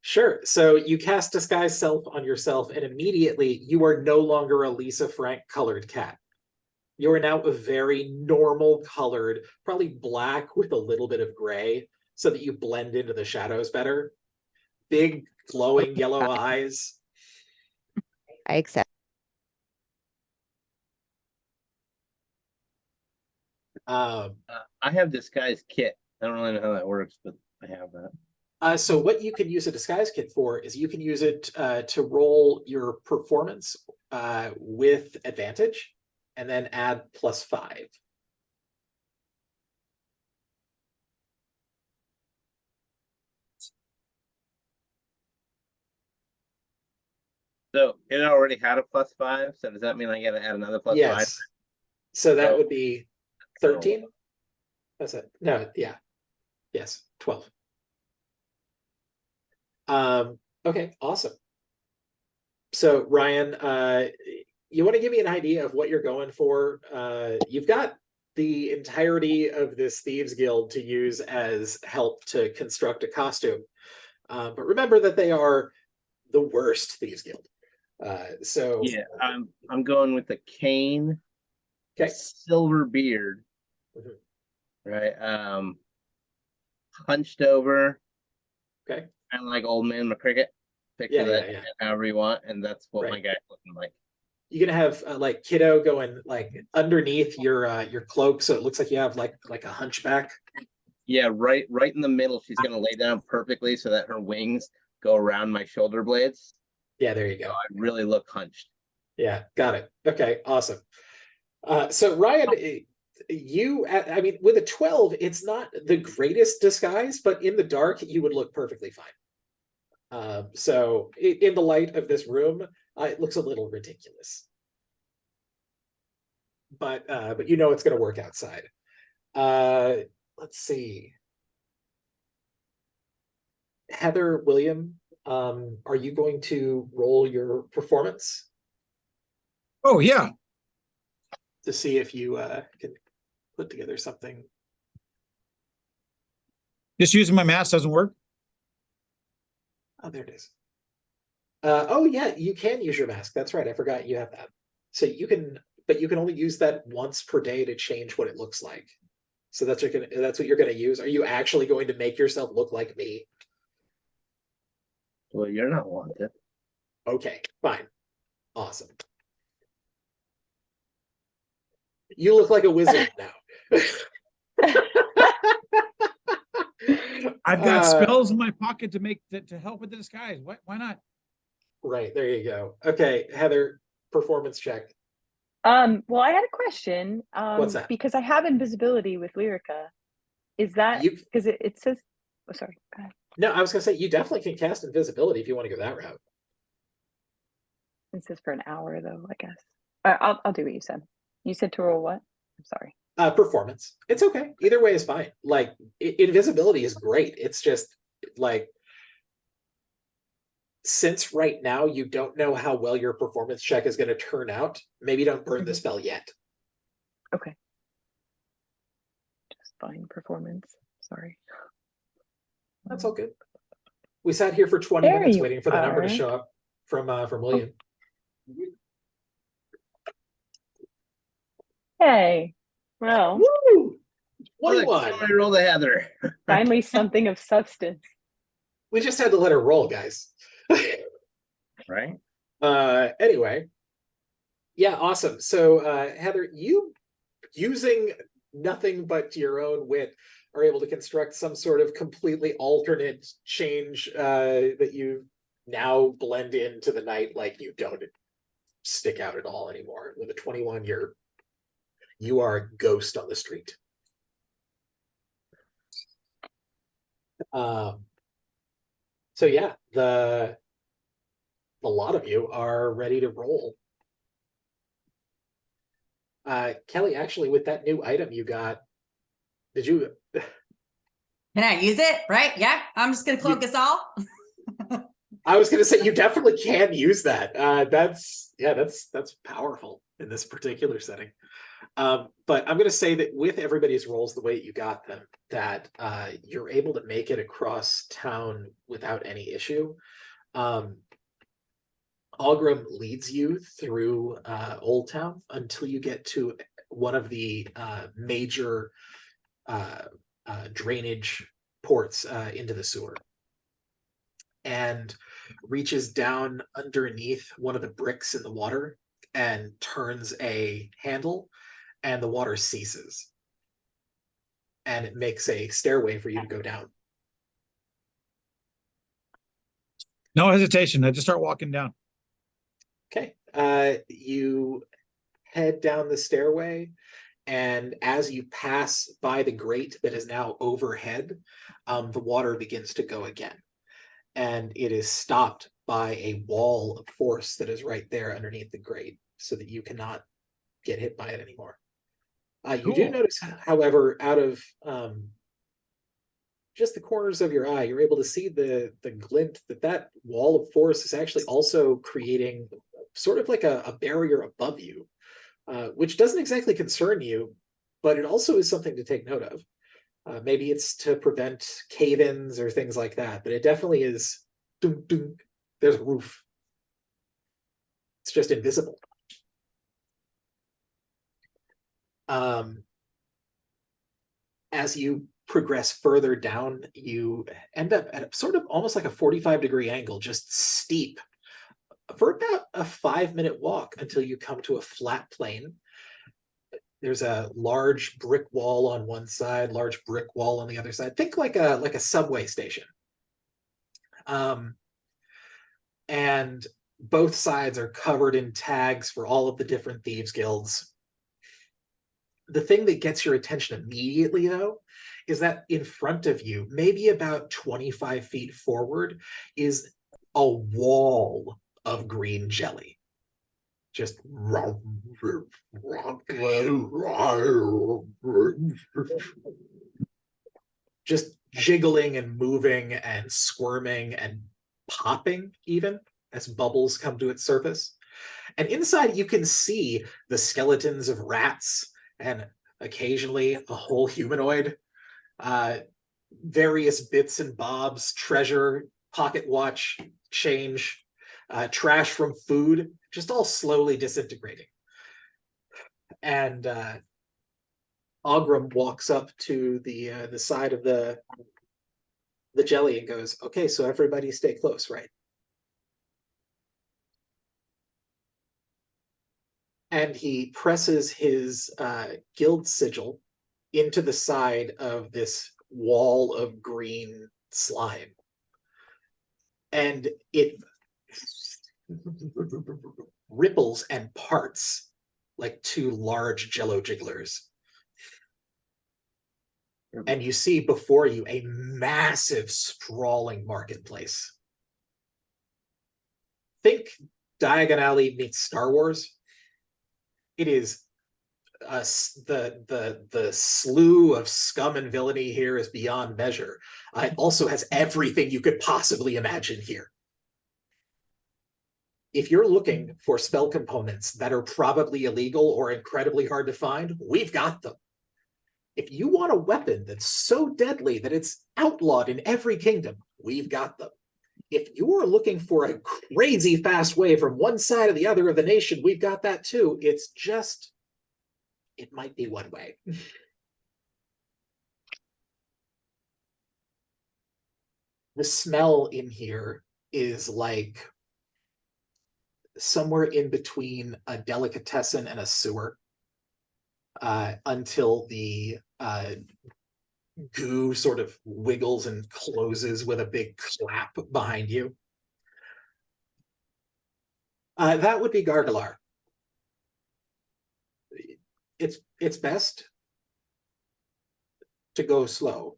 Sure. So you cast disguise self on yourself, and immediately you are no longer a Lisa Frank colored cat. You are now a very normal colored, probably black with a little bit of gray, so that you blend into the shadows better. Big glowing yellow eyes. I accept. I have disguise kit I don't really know how that works, but I have that. So what you can use a disguise kit for is you can use it to roll your performance with advantage and then add +5. So it already had a +5. So does that mean I got to add another +5? Yes. So that So- would be 13. That's it. No, yeah. Yes, 12. Okay, awesome. So Ryan, you want to give me an idea of what you're going for? You've got the entirety of this Thieves Guild to use as help to construct a costume. But remember that they are the worst Thieves Guild. So Yeah, I'm going with the cane, okay. silver beard, Mhm. right? Hunched over, Okay. kind of like old man McCricket. Picture Yeah, that yeah. however you want, and that's what my Right. guy's looking like. You're gonna have like Kiddo going like underneath your cloak, so it looks like you have like a hunchback. Yeah, right in the middle. She's gonna lay down perfectly so that her wings go around my shoulder blades. Yeah, there you go. I really look hunched. Yeah, got it. Okay, awesome. So Ryan, I mean, with a 12, it's not the greatest disguise, but in the dark, you would look perfectly fine. So in the light of this room, it looks a little ridiculous. But you know it's going to work outside. Let's see. Heather, William, are you going to roll your performance Oh, yeah. to see if you can put together something? Just using my mask doesn't work. Oh, there it is. Oh yeah, you can use your mask. That's right. I forgot you have that. So you can, but you can only use that once per day to change what it looks like. So that's what you're gonna use. Are you actually going to make yourself look like me? Well, you're not wanted. Okay, fine. Awesome. You look like a wizard now. I've got Uh, spells in my pocket to make to help with the disguise. Why not? Right, there you go. Okay, Heather, performance check. Well, I had a question. What's that? Because I have invisibility with Lyrica. Is that You because it says? Oh, sorry. Go ahead. No, I was gonna say you definitely can cast invisibility if you want to go that route. It says for an hour though, I guess. I'll do what you said. You said to roll what? I'm sorry. Performance. It's okay. Either way is fine. Like invisibility is great. It's just like since right now you don't know how well your performance check is going to turn out, maybe don't burn the Mhm. spell yet. Okay. Just fine performance. Sorry. That's all good. We sat here for 20 There minutes you waiting for the number to are. show up from William. Hey. Well, Woo! Look, 21. somebody roll the Heather. finally something of substance. We just had to let her roll, guys. Right? Anyway. Yeah, awesome. So Heather, you using nothing but your own wit are able to construct some sort of completely alternate change that you now blend into the night like you don't stick out at all anymore. With a 21, you are a ghost on the street. So yeah, the lot of you are ready to roll. Kelly, actually, with that new item you got, did you? Can I use it? Right? Yeah. I'm just gonna cloak us all. I was gonna say you definitely can use that. That's powerful in this particular setting. But I'm gonna say that with everybody's rolls the way you got them, that you're able to make it across town without any issue. Algrim leads you through Old Town until you get to one of the major drainage ports into the sewer, and reaches down underneath one of the bricks in the water and turns a handle, and the water ceases. and it makes a stairway for you to go down. No hesitation. I just start walking down. Okay, you head down the stairway, and as you pass by the grate that is now overhead, the water begins to go again. And it is stopped by a wall of force that is right there underneath the grate, so that you cannot get hit by it anymore. You do Cool. notice, however, out of just the corners of your eye, you're able to see the glint that wall of force is actually also creating sort of like a barrier above you, which doesn't exactly concern you, but it also is something to take note of. Maybe it's to prevent cave-ins or things like that, but it definitely is. Dunk, dunk, there's a roof. It's just invisible. As you progress further down, you end up at sort of almost like a 45-degree angle, just steep, for about a 5-minute walk until you come to a flat plane. There's a large brick wall on one side, large brick wall on the other side. Think like a subway station. And both sides are covered in tags for all of the different thieves guilds. The thing that gets your attention immediately, though, is that in front of you, maybe about 25 feet forward, is a wall of green jelly. Just jiggling and moving and squirming and popping even as bubbles come to its surface. And inside you can see the skeletons of rats and occasionally a whole humanoid, various bits and bobs, treasure, pocket watch, change, trash from food, just all slowly disintegrating. And Ogrim walks up to the side of the jelly and goes, "Okay, so everybody stay close, right?" And he presses his guild sigil into the side of this wall of green slime. And it ripples and parts like two large jello jigglers. And you see before you a massive, sprawling marketplace. Think Diagon Alley meets Star Wars. It is the slew of scum and villainy here is beyond measure. It also has everything you could possibly imagine here. If you're looking for spell components that are probably illegal or incredibly hard to find, we've got them. If you want a weapon that's so deadly that it's outlawed in every kingdom, we've got them. If you are looking for a crazy fast way from one side to the other of the nation, we've got that too. It's just, it might be one way. The smell in here is like somewhere in between a delicatessen and a sewer, until the goo sort of wiggles and closes with a big clap behind you. That would be Gargalar. It's best to go slow,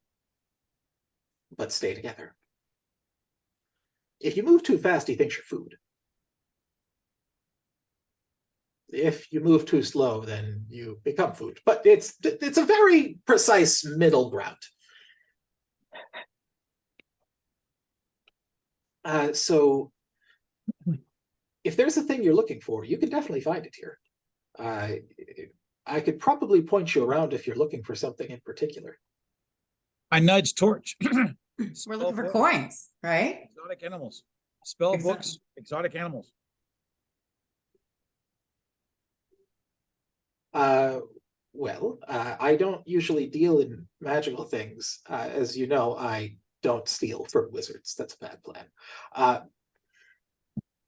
but stay together. If you move too fast, he thinks you're food. If you move too slow, then you become food. But it's a very precise middle ground. So if there's a thing you're looking for, you can definitely find it here. I could probably point you around if you're looking for something in particular. I nudge Torch. We're looking for coins, right? Exotic animals. Spell Exactly. books, exotic animals. Well, I don't usually deal in magical things. As you know, I don't steal from wizards. That's a bad plan.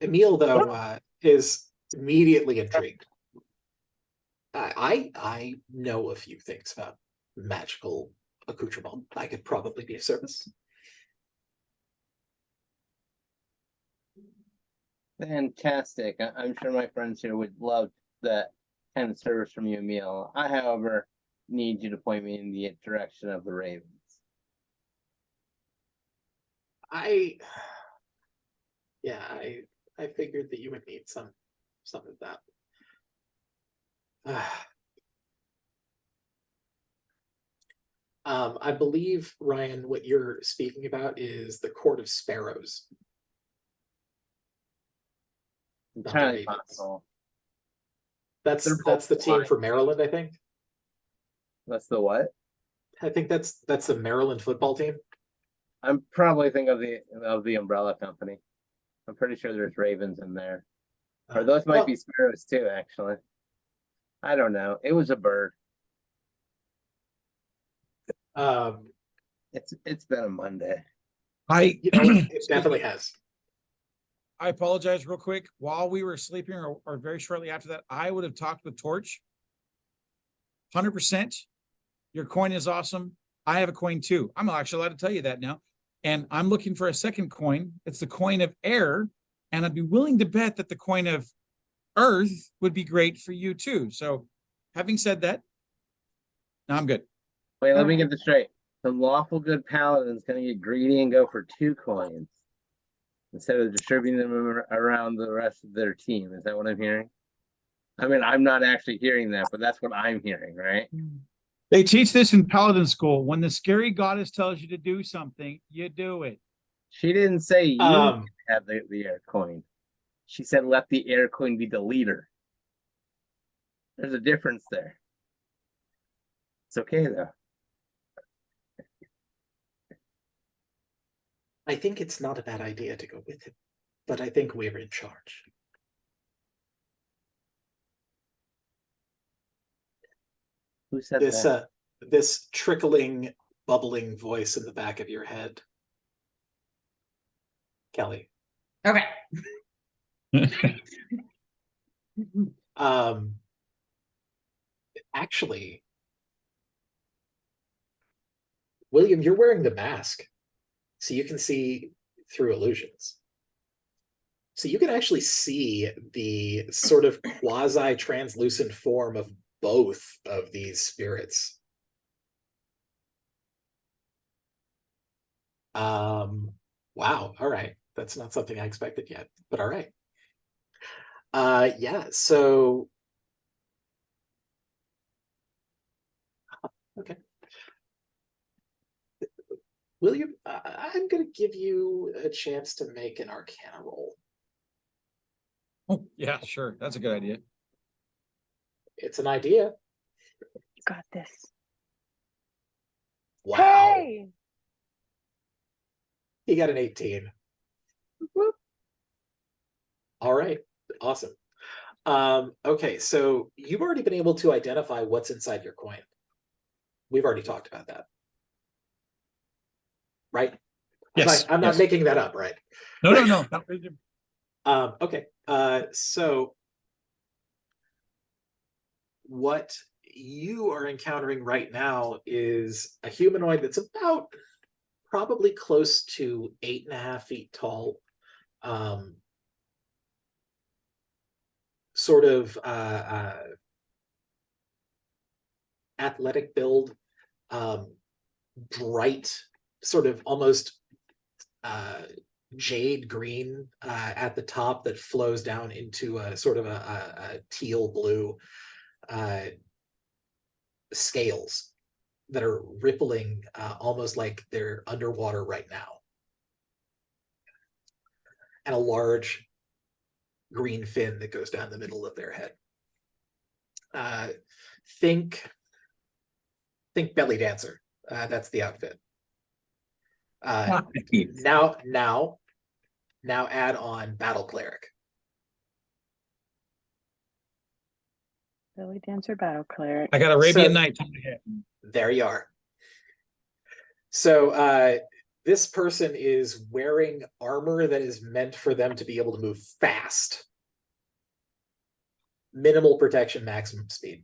Emil, though, is immediately intrigued. I know a few things about magical accoutrement, I could probably be of service. Fantastic. I'm sure my friends here would love that kind of service from you, Emil. I, however, need you to point me in the direction of the Ravens. Yeah, I figured that you would need some of that. I believe, Ryan, what you're speaking about is the Court of Sparrows. Not the Entirely Ravens. possible. That's They're both the team fine. for Maryland, I think. That's the what? I think that's the Maryland football team. I'm probably thinking of the umbrella company. I'm pretty sure there's ravens in there. Or those might Well, be sparrows too, actually. I don't know. It was a bird. It's been a Monday. you know, it definitely has. I apologize real quick. While we were sleeping or very shortly after that, I would have talked with Torch. 100%. Your coin is awesome. I have a coin too. I'm actually allowed to tell you that now. And I'm looking for a second coin. It's the coin of air. And I'd be willing to bet that the coin of earth would be great for you too. So having said that, now I'm good. Wait, let me get this straight. The lawful good paladin's gonna get greedy and go for 2 coins instead of distributing them around the rest of their team. Is that what I'm hearing? I mean, I'm not actually hearing that, but that's what I'm hearing, right? They teach this in Paladin school. When the scary goddess tells you to do something, you do it. She didn't say you Um, have the air coin. She said let the air coin be the leader. There's a difference there. It's okay though. I think it's not a bad idea to go with him, but I think we're in charge. Who said This that? this trickling, bubbling voice in the back of your head. Kelly. Okay. Actually, William, you're wearing the mask, so you can see through illusions. So you can actually see the sort of quasi-translucent form of both of these spirits. Wow, all right. That's not something I expected yet, but all right. Yeah, so okay. William, I'm gonna give you a chance to make an Arcana roll. Oh, yeah, sure. That's a good idea. It's an idea. You got this. Wow. Hey! He got an 18. Whoop. All right, awesome. Okay, so you've already been able to identify what's inside your coin. We've already talked about that. Right? Yes. I'm not yes. making that up, right? No. Okay, so what you are encountering right now is a humanoid that's about probably close to 8.5 feet tall. Sort of athletic build, bright, sort of almost jade green at the top that flows down into a sort of a teal blue scales that are rippling almost like they're underwater right now. And a large green fin that goes down the middle of their head. Think belly dancer. That's the outfit. Now add on battle cleric. Belly dancer, battle cleric. I got Arabian So- Nights. There you are. So this person is wearing armor that is meant for them to be able to move fast. Minimal protection, maximum speed.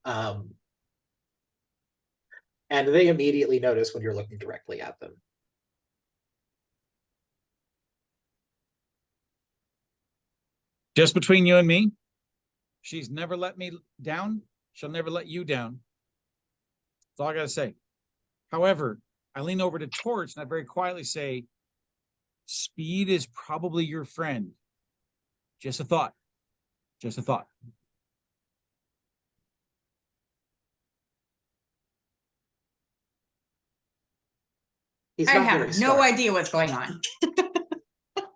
And they immediately notice when you're looking directly at them. Just between you and me, she's never let me down. She'll never let you down. That's all I gotta say. However, I lean over to Torch and I very quietly say, speed is probably your friend. Just a thought. Just a thought. He's I not very have no smart. idea what's going on.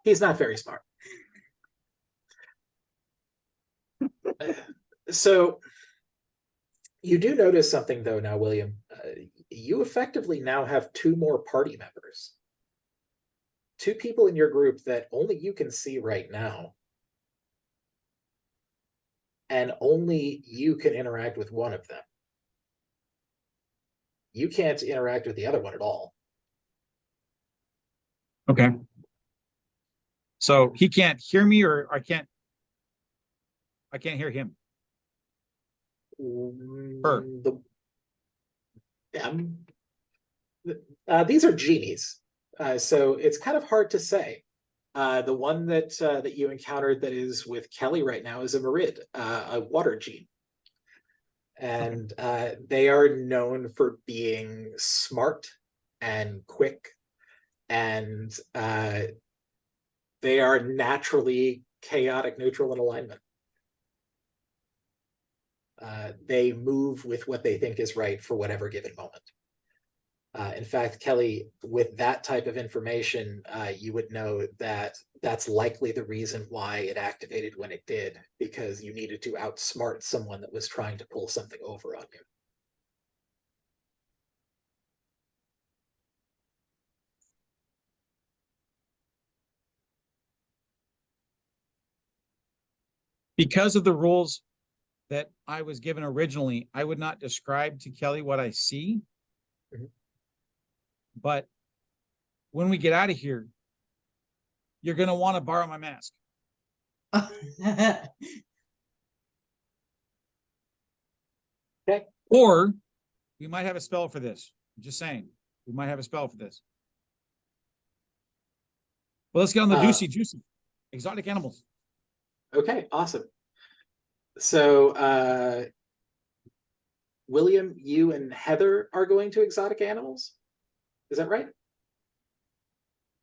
He's not very smart. So you do notice something though now, William. You effectively now have 2 more party members. 2 people in your group that only you can see right now. And only you can interact with one of them. You can't interact with the other one at all. Okay. So he can't hear me, or I can't hear him. Her. These are genies, so it's kind of hard to say. The one that you encountered that is with Kelly right now is a Merid, a water gene, and they are known for being smart and quick, and they are naturally chaotic, neutral, and alignment. They move with what they think is right for whatever given moment. In fact, Kelly, with that type of information, you would know that that's likely the reason why it activated when it did, because you needed to outsmart someone that was trying to pull something over on you. Because of the rules that I was given originally, I would not describe to Kelly what I see. Mhm. But when we get out of here, you're going to want to borrow my mask. Okay. Or we might have a spell for this. I'm just saying, we might have a spell for this. Well, let's get on the juicy exotic animals. Okay, awesome. So, William, you and Heather are going to exotic animals? Is that right?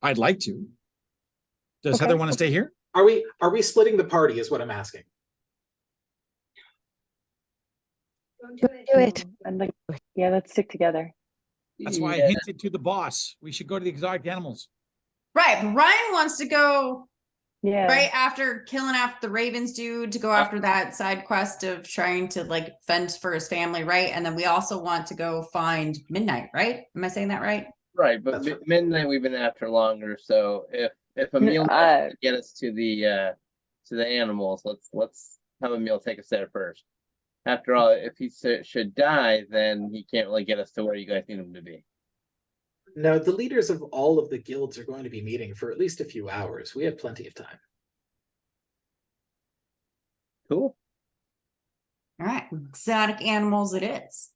I'd like to. Does Okay. Heather want to stay here? Are we splitting the party is what I'm asking. Do it. I'd like, yeah, let's stick together. That's why I Yeah. hinted to the boss. We should go to the exotic animals. Right, but Ryan wants to go Yeah. right after killing after the Ravens dude to go after that side quest of trying to like fend for his family, right? And then we also want to go find Midnight, right? Am I saying that right? Right, but That's right. midnight we've been after longer. So if a meal Uh, to get us to the animals, let's have a meal take us there first. After all, if he should die, then he can't really get us to where you guys need him to be. No, the leaders of all of the guilds are going to be meeting for at least a few hours. We have plenty of time. Cool. All right, exotic animals it is.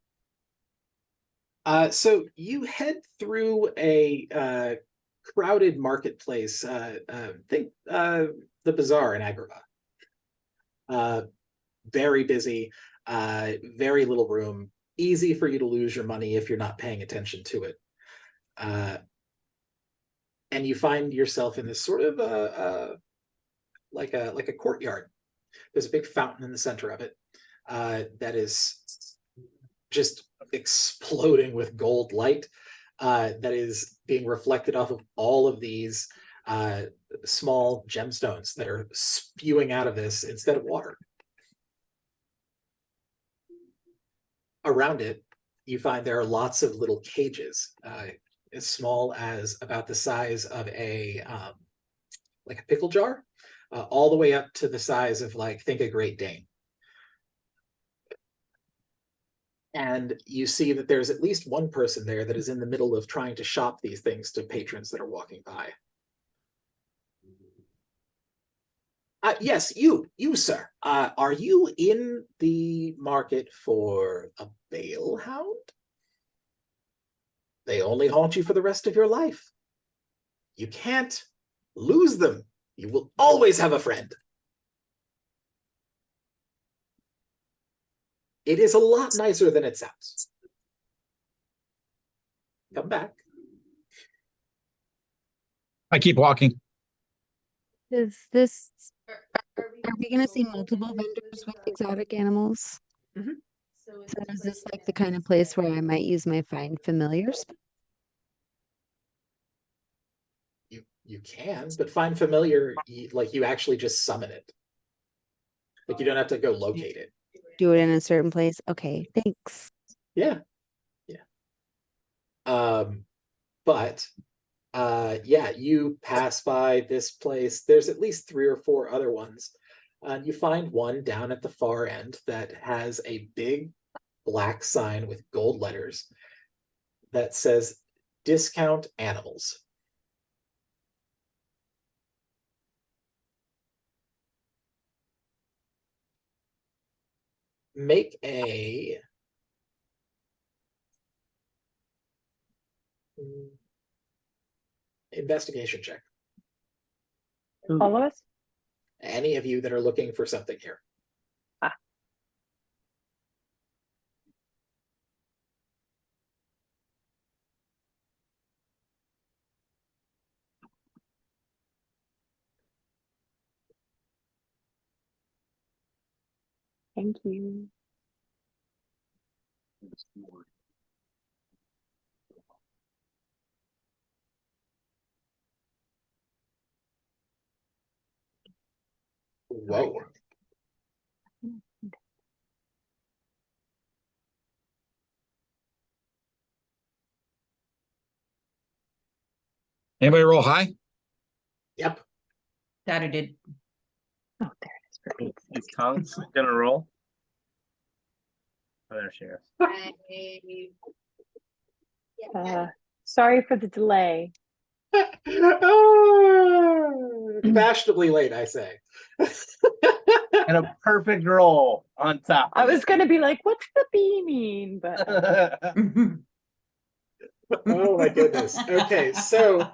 So you head through a crowded marketplace. Think the bazaar in Agrabah. Very busy, very little room. Easy for you to lose your money if you're not paying attention to it. And you find yourself in this sort of like a courtyard. There's a big fountain in the center of it that is just exploding with gold light that is being reflected off of all of these small gemstones that are spewing out of this instead of water. Around it, you find there are lots of little cages, as small as about the size of a like a pickle jar, all the way up to the size of like, think a Great Dane. And you see that there's at least one person there that is in the middle of trying to shop these things to patrons that are walking by. Yes, you, sir. Are you in the market for a bail hound? They only haunt you for the rest of your life. You can't lose them. You will always have a friend. It is a lot nicer than it sounds. Come back. I keep walking. Is this, Are are we gonna see multiple vendors with exotic animals? So So is this like the kind of place where I might use my find familiars? You can, but find familiar, like you actually just summon it. Like you don't have to go locate it. Do it in a certain place? Okay, thanks. Yeah. Yeah. But yeah, you pass by this place. There's at least 3 or 4 other ones. And you find one down at the far end that has a big black sign with gold letters that says discount animals. Make a investigation check. All of us? Any of you that are looking for something here. Thank you. Whoa. Anybody roll high? Yep. That I did. Oh, there it is for Pete's Is sake. Tonks gonna roll? Oh, there she is. Sorry for the delay. Fashionably late, I say. And a perfect roll on top. I of was it. gonna be like, what's the B mean? But Oh my goodness. Okay, so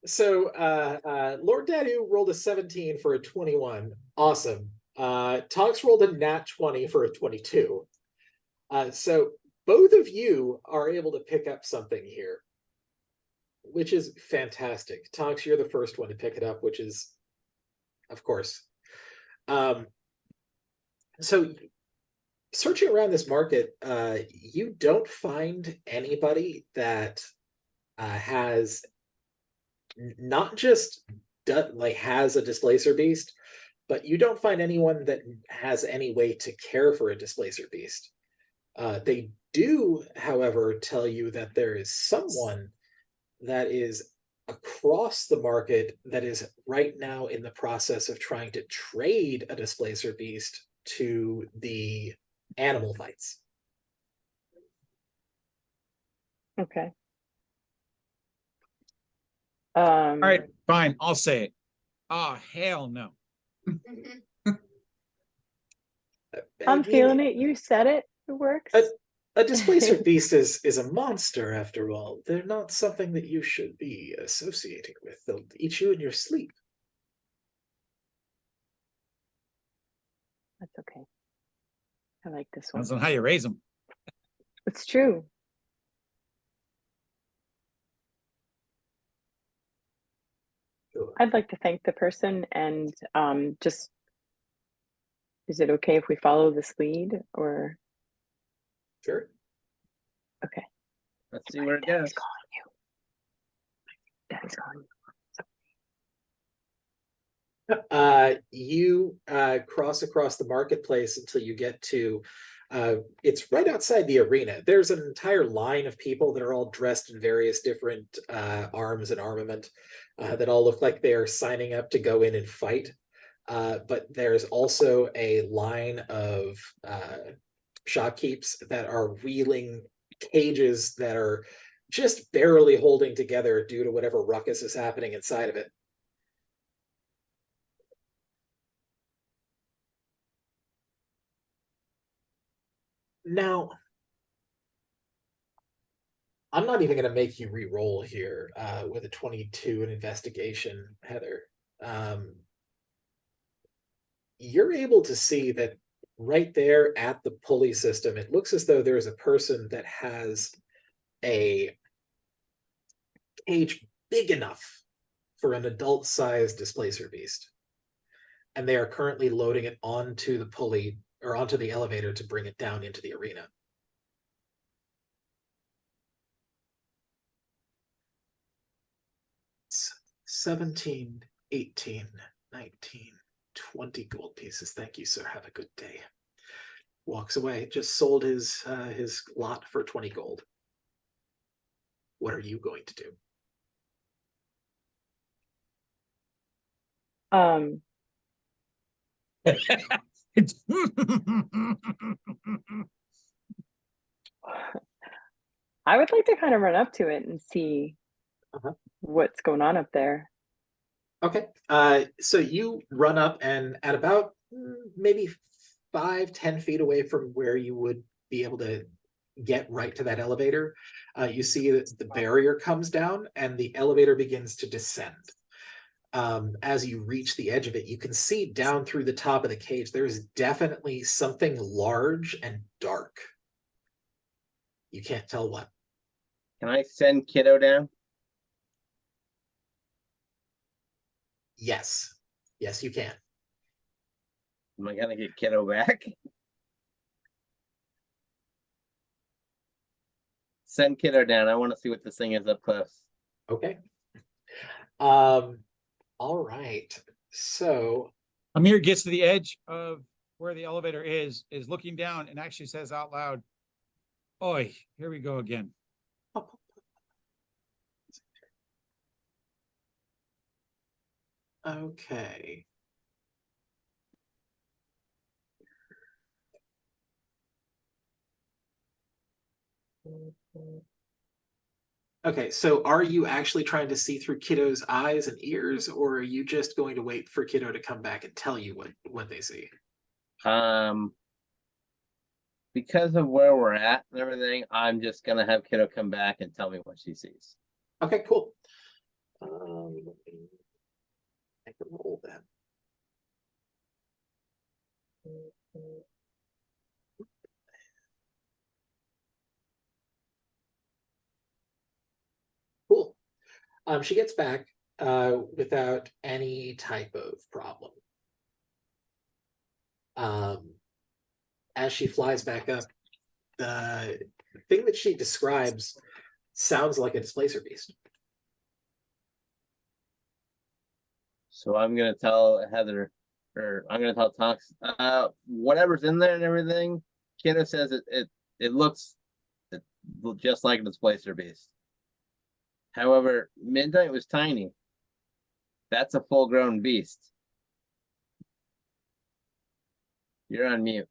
Lord Dadu rolled a 17 for a 21. Awesome. Tonks rolled a nat 20 for a 22. So both of you are able to pick up something here, which is fantastic. Tonks, you're the first one to pick it up, which is, of course. So searching around this market, you don't find anybody that has not just has a displacer beast, but you don't find anyone that has any way to care for a displacer beast. They do, however, tell you that there is someone that is across the market that is right now in the process of trying to trade a displacer beast to the animal fights. okay. All right, fine. I'll say it. Oh, hell no. I'm feeling it. You said it. It works. A displacer beast is a monster, after all. They're not something that you should be associating with. They'll eat you in your sleep. That's okay. I like this one. Depends on how you raise them. It's true. I'd like to thank the person and just, is it okay if we follow this lead or? Sure. Okay. Let's see where it Daddy's goes. calling you. Daddy's calling you. You cross across the marketplace until you get to it's right outside the arena. There's an entire line of people that are all dressed in various different arms and armament that all look like they're signing up to go in and fight. But there's also a line of shopkeepers that are wheeling cages that are just barely holding together due to whatever ruckus is happening inside of it. Now, I'm not even going to make you re-roll here with a 22 in investigation, Heather. You're able to see that right there at the pulley system, it looks as though there is a person that has a cage big enough for an adult-sized displacer beast. And they are currently loading it onto the pulley or onto the elevator to bring it down into the arena. It's 17, 18, 19, 20 gold pieces. Thank you, sir. Have a good day. Walks away. Just sold his lot for 20 gold. What are you going to do? I would like to kind of run up to it and see what's going on up there. Okay. So you run up and at about maybe 5-10 feet away from where you would be able to get right to that elevator, you see that the barrier comes down and the elevator begins to descend. As you reach the edge of it, you can see down through the top of the cage, there is definitely something large and dark. You can't tell what. Can I send Kiddo down? Yes. Yes, you can. Am I gonna get Kiddo back? Send Kiddo down. I want to see what this thing is up close. Okay. All right. So Amir gets to the edge of where the elevator is looking down and actually says out loud, "Oi, here we go again." Okay. Okay, so are you actually trying to see through Kiddo's eyes and ears, or are you just going to wait for Kiddo to come back and tell you what they see? Because of where we're at and everything, I'm just gonna have Kiddo come back and tell me what she sees. Okay, cool. Let me make a roll then. Cool. She gets back without any type of problem. As she flies back up, the thing that she describes sounds like a displacer beast. So I'm gonna tell Heather, or I'm gonna tell Tonks, whatever's in there and everything. Kiddo says it looks just like a displacer beast. However, Midnight was tiny. That's a full-grown beast. You're on mute.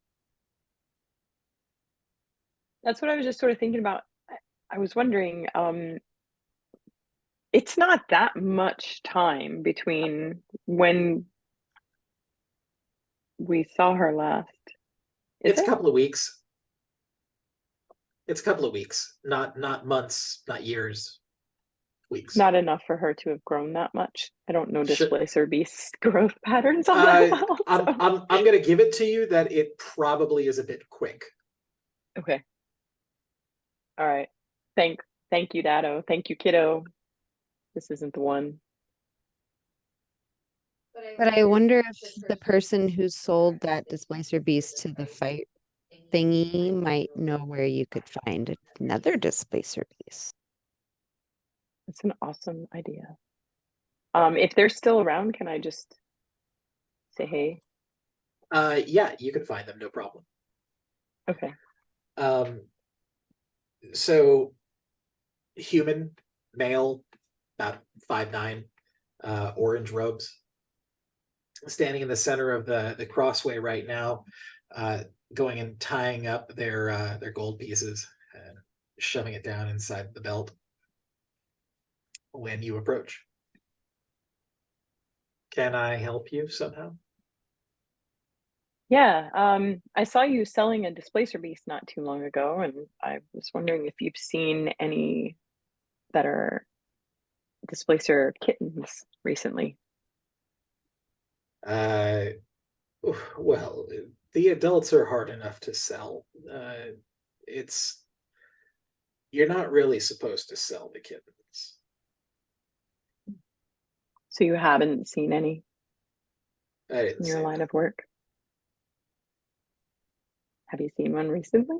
That's what I was just sort of thinking about. I was wondering, it's not that much time between when we saw her last. Is It's a it? couple of weeks. It's a couple of weeks, not months, not years. Weeks. Not enough for her to have grown that much. I don't know Sure. displacer beast growth patterns all that well. So. I'm gonna give it to you that it probably is a bit quick. Okay. All right. Thank you, Dado. Thank you, Kiddo. This isn't the one. But I wonder if the person who sold that displacer beast to the fight thingy might know where you could find another displacer beast. It's an awesome idea. If they're still around, can I just say hey? Yeah, you can find them, no problem. Okay. So human, male, about 5'9", orange robes, standing in the center of the crossway right now, going and tying up their gold pieces and shoving it down inside the belt when you approach. Can I help you somehow? Yeah, I saw you selling a displacer beast not too long ago, and I was wondering if you've seen any that are displacer kittens recently. Uh, well, the adults are hard enough to sell. It's you're not really supposed to sell the kittens. So you haven't seen any I didn't in your say line that. of work? Have you seen one recently?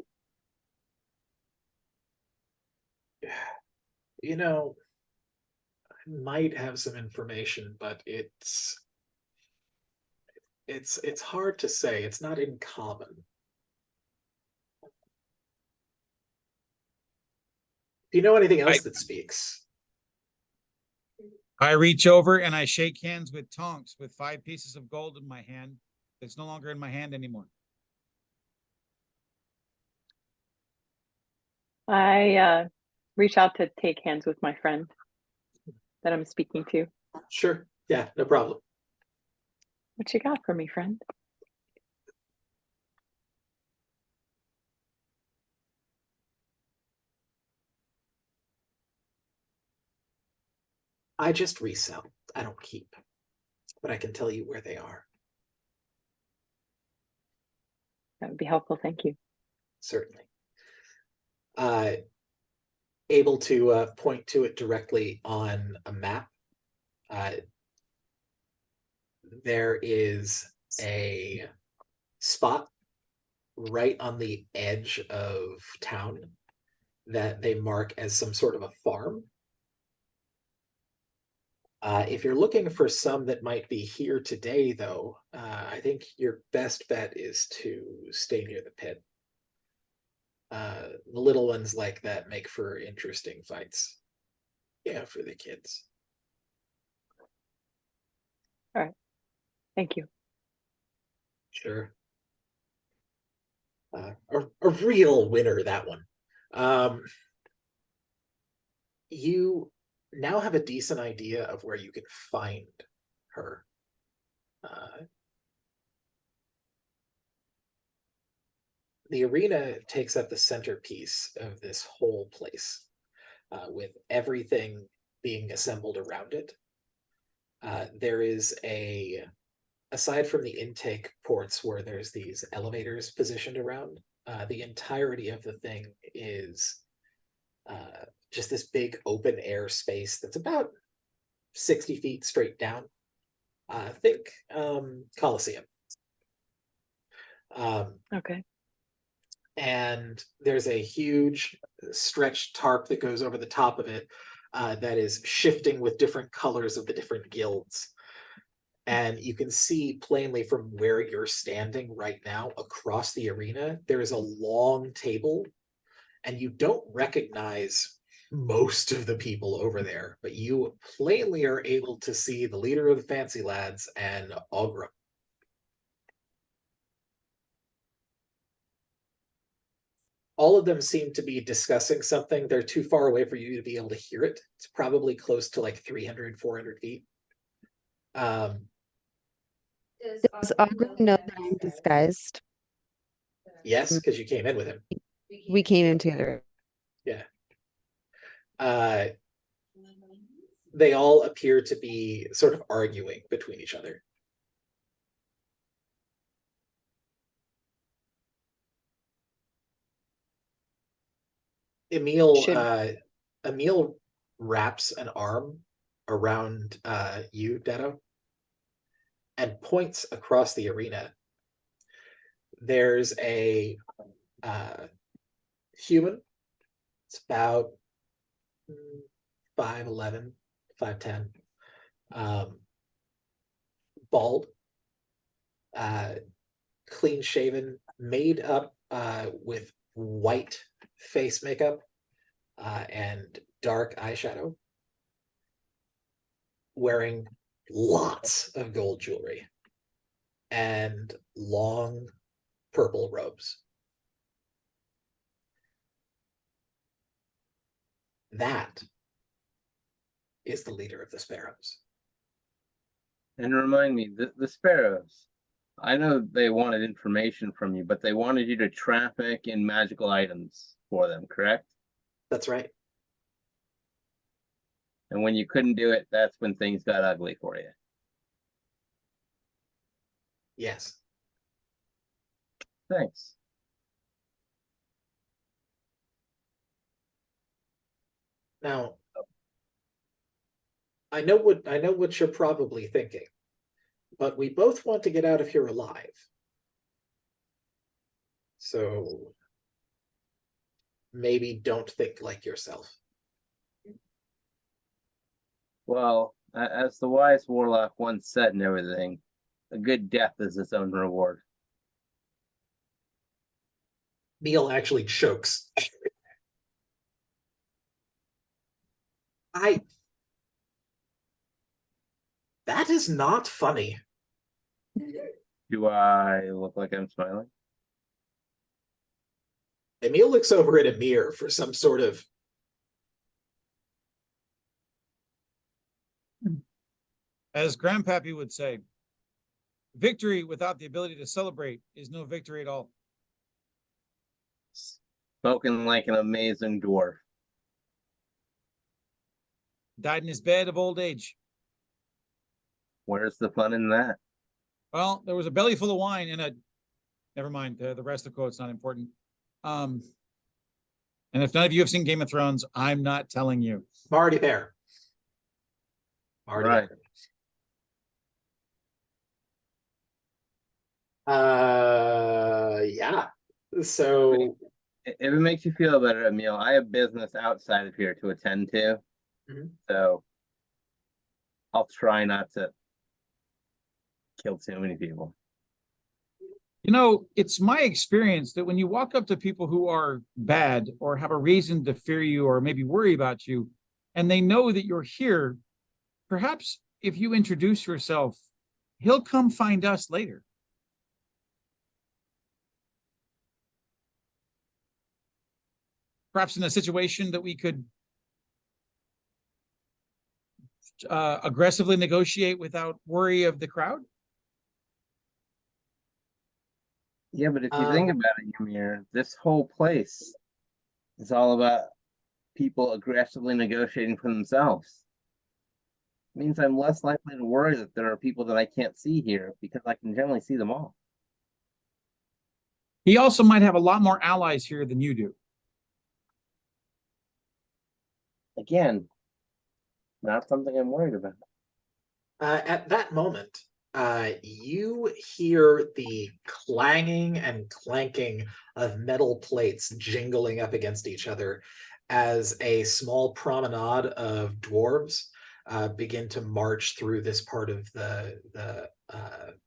You know, I might have some information, but it's hard to say. It's not uncommon. Do you know anything else that speaks? I reach over and I shake hands with Tonks with 5 pieces of gold in my hand. It's no longer in my hand anymore. I reach out to take hands with my friend that I'm speaking to. Sure. Yeah, no problem. What you got for me, friend? I just resell. I don't keep. But I can tell you where they are. That would be helpful. Thank you. Certainly. Able to point to it directly on a map. There is a spot right on the edge of town that they mark as some sort of a farm. If you're looking for some that might be here today, though, I think your best bet is to stay near the pit. The little ones like that make for interesting fights. Yeah, for the kids. All right. Thank you. Sure. A real winner, that one. You now have a decent idea of where you can find her. The arena takes up the centerpiece of this whole place, with everything being assembled around it. There is aside from the intake ports where there's these elevators positioned around, the entirety of the thing is just this big open air space that's about 60 feet straight down. Think Coliseum. Okay. And there's a huge stretched tarp that goes over the top of it, that is shifting with different colors of the different guilds. And you can see plainly from where you're standing right now across the arena, there is a long table, and you don't recognize most of the people over there, but you plainly are able to see the leader of the Fancy Lads and Ogram. All of them seem to be discussing something. They're too far away for you to be able to hear it. It's probably close to like 300, 400 feet. Does Ogren know that I'm disguised? Yes, because you came in with him. We came in together. Yeah. They all appear to be sort of arguing between each other. Emil wraps an arm around you, Detto, and points across the arena. There's a human. It's about 5'11", 5'10", bald, clean shaven, made up with white face makeup and dark eyeshadow, wearing lots of gold jewelry and long purple robes. That is the leader of the Sparrows. And remind me, the Sparrows, I know they wanted information from you, but they wanted you to traffic in magical items for them, correct? That's right. And when you couldn't do it, that's when things got ugly for you. Yes. Thanks. Now, I know what you're probably thinking, but we both want to get out of here alive. So maybe don't think like yourself. Well, as the wise warlock once said and everything, a good death is its own reward. Neil actually chokes. That is not funny. Do I look like I'm smiling? Emil looks over at Amir for some sort of As Grandpappy would say, victory without the ability to celebrate is no victory at all. Spoken like an amazing dwarf. Died in his bed of old age. Where's the fun in that? Well, there was a belly full of wine and a, never mind, the rest of the quote's not important. And if none of you have seen Game of Thrones, I'm not telling you. I'm already there. Already Right. there. Yeah. So If it makes you feel better, Emil, I have business outside of here to attend to. Mhm. So I'll try not to kill too many people. You know, it's my experience that when you walk up to people who are bad or have a reason to fear you or maybe worry about you, and they know that you're here, perhaps if you introduce yourself, he'll come find us later. Perhaps in a situation that we could aggressively negotiate without worry of the crowd. Yeah, but if you think about it, Ymir, this whole place is all about people aggressively negotiating for themselves. It means I'm less likely to worry that there are people that I can't see here because I can generally see them all. He also might have a lot more allies here than you do. Again, not something I'm worried about. at that moment, you hear the clanging and clanking of metal plates jingling up against each other as a small promenade of dwarves begin to march through this part of the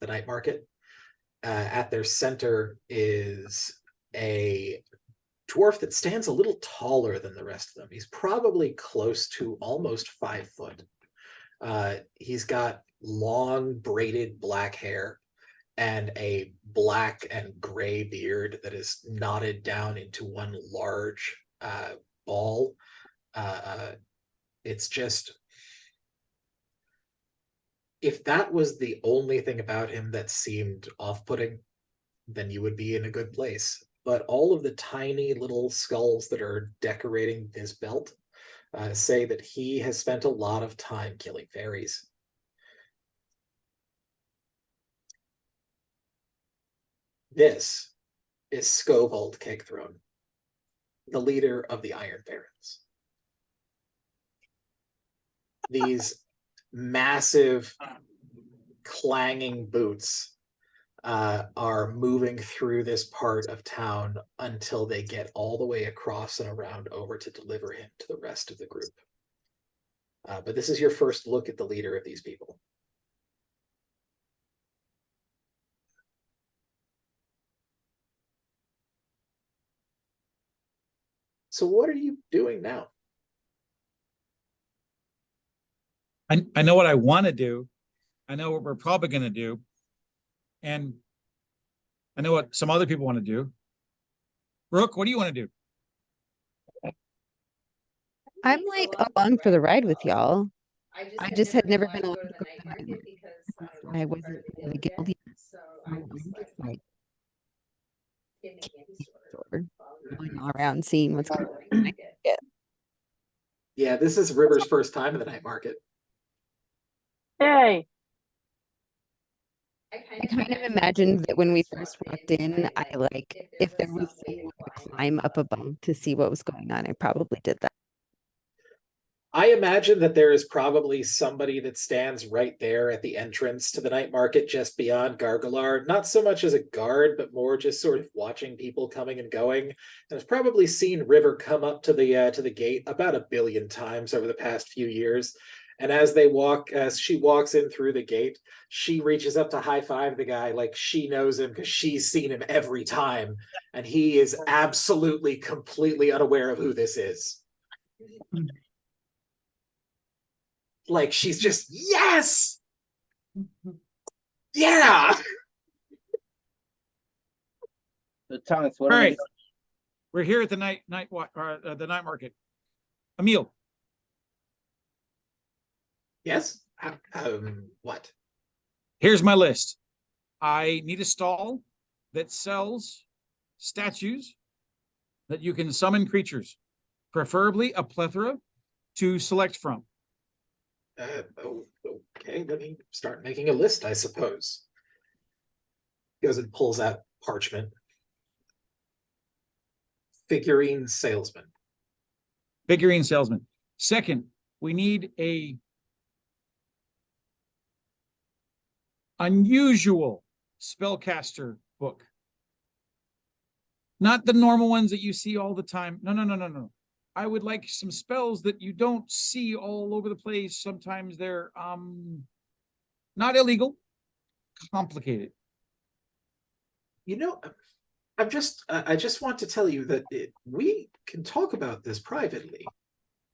night market. At their center is a dwarf that stands a little taller than the rest of them. He's probably close to almost 5 foot. He's got long braided black hair and a black and gray beard that is knotted down into one large ball. It's just, if that was the only thing about him that seemed off-putting, then you would be in a good place. But all of the tiny little skulls that are decorating his belt say that he has spent a lot of time killing fairies. This is Skovald Kegthrone, the leader of the Iron Barons. These massive clanging boots are moving through this part of town until they get all the way across and around over to deliver him to the rest of the group. But this is your first look at the leader of these people. So what are you doing now? I know what I want to do. I know what we're probably going to do. And I know what some other people want to do. Brooke, what do you want to do? I'm like along for the ride with y'all. I just had never been allowed to go to the night market. I wasn't in the guild yet. all around seeing what's going on. Yeah, this is River's first time in the night market. Yay. I kind of imagined that when we first walked in, I like, if there was someone to climb up above to see what was going on, I probably did that. I imagine that there is probably somebody that stands right there at the entrance to the night market just beyond Gargalar, not so much as a guard, but more just sort of watching people coming and going. And has probably seen River come up to the gate about 1 billion times over the past few years. And as she walks in through the gate, she reaches up to high five the guy like she knows him because she's seen him every time. And he is absolutely, completely unaware of who this is. Like she's just, yes, yeah. So Thomas, what All are we right. We're here at the night market. Emil, Yes. What? here's my list. I need a stall that sells statues that you can summon creatures, preferably a plethora to select from. Okay, let me start making a list, I suppose. Goes and pulls out parchment. Figurine salesman. Figurine salesman. Second, we need a unusual spellcaster book. Not the normal ones that you see all the time. No. I would like some spells that you don't see all over the place. Sometimes they're not illegal, complicated. You know, I just want to tell you that we can talk about this privately.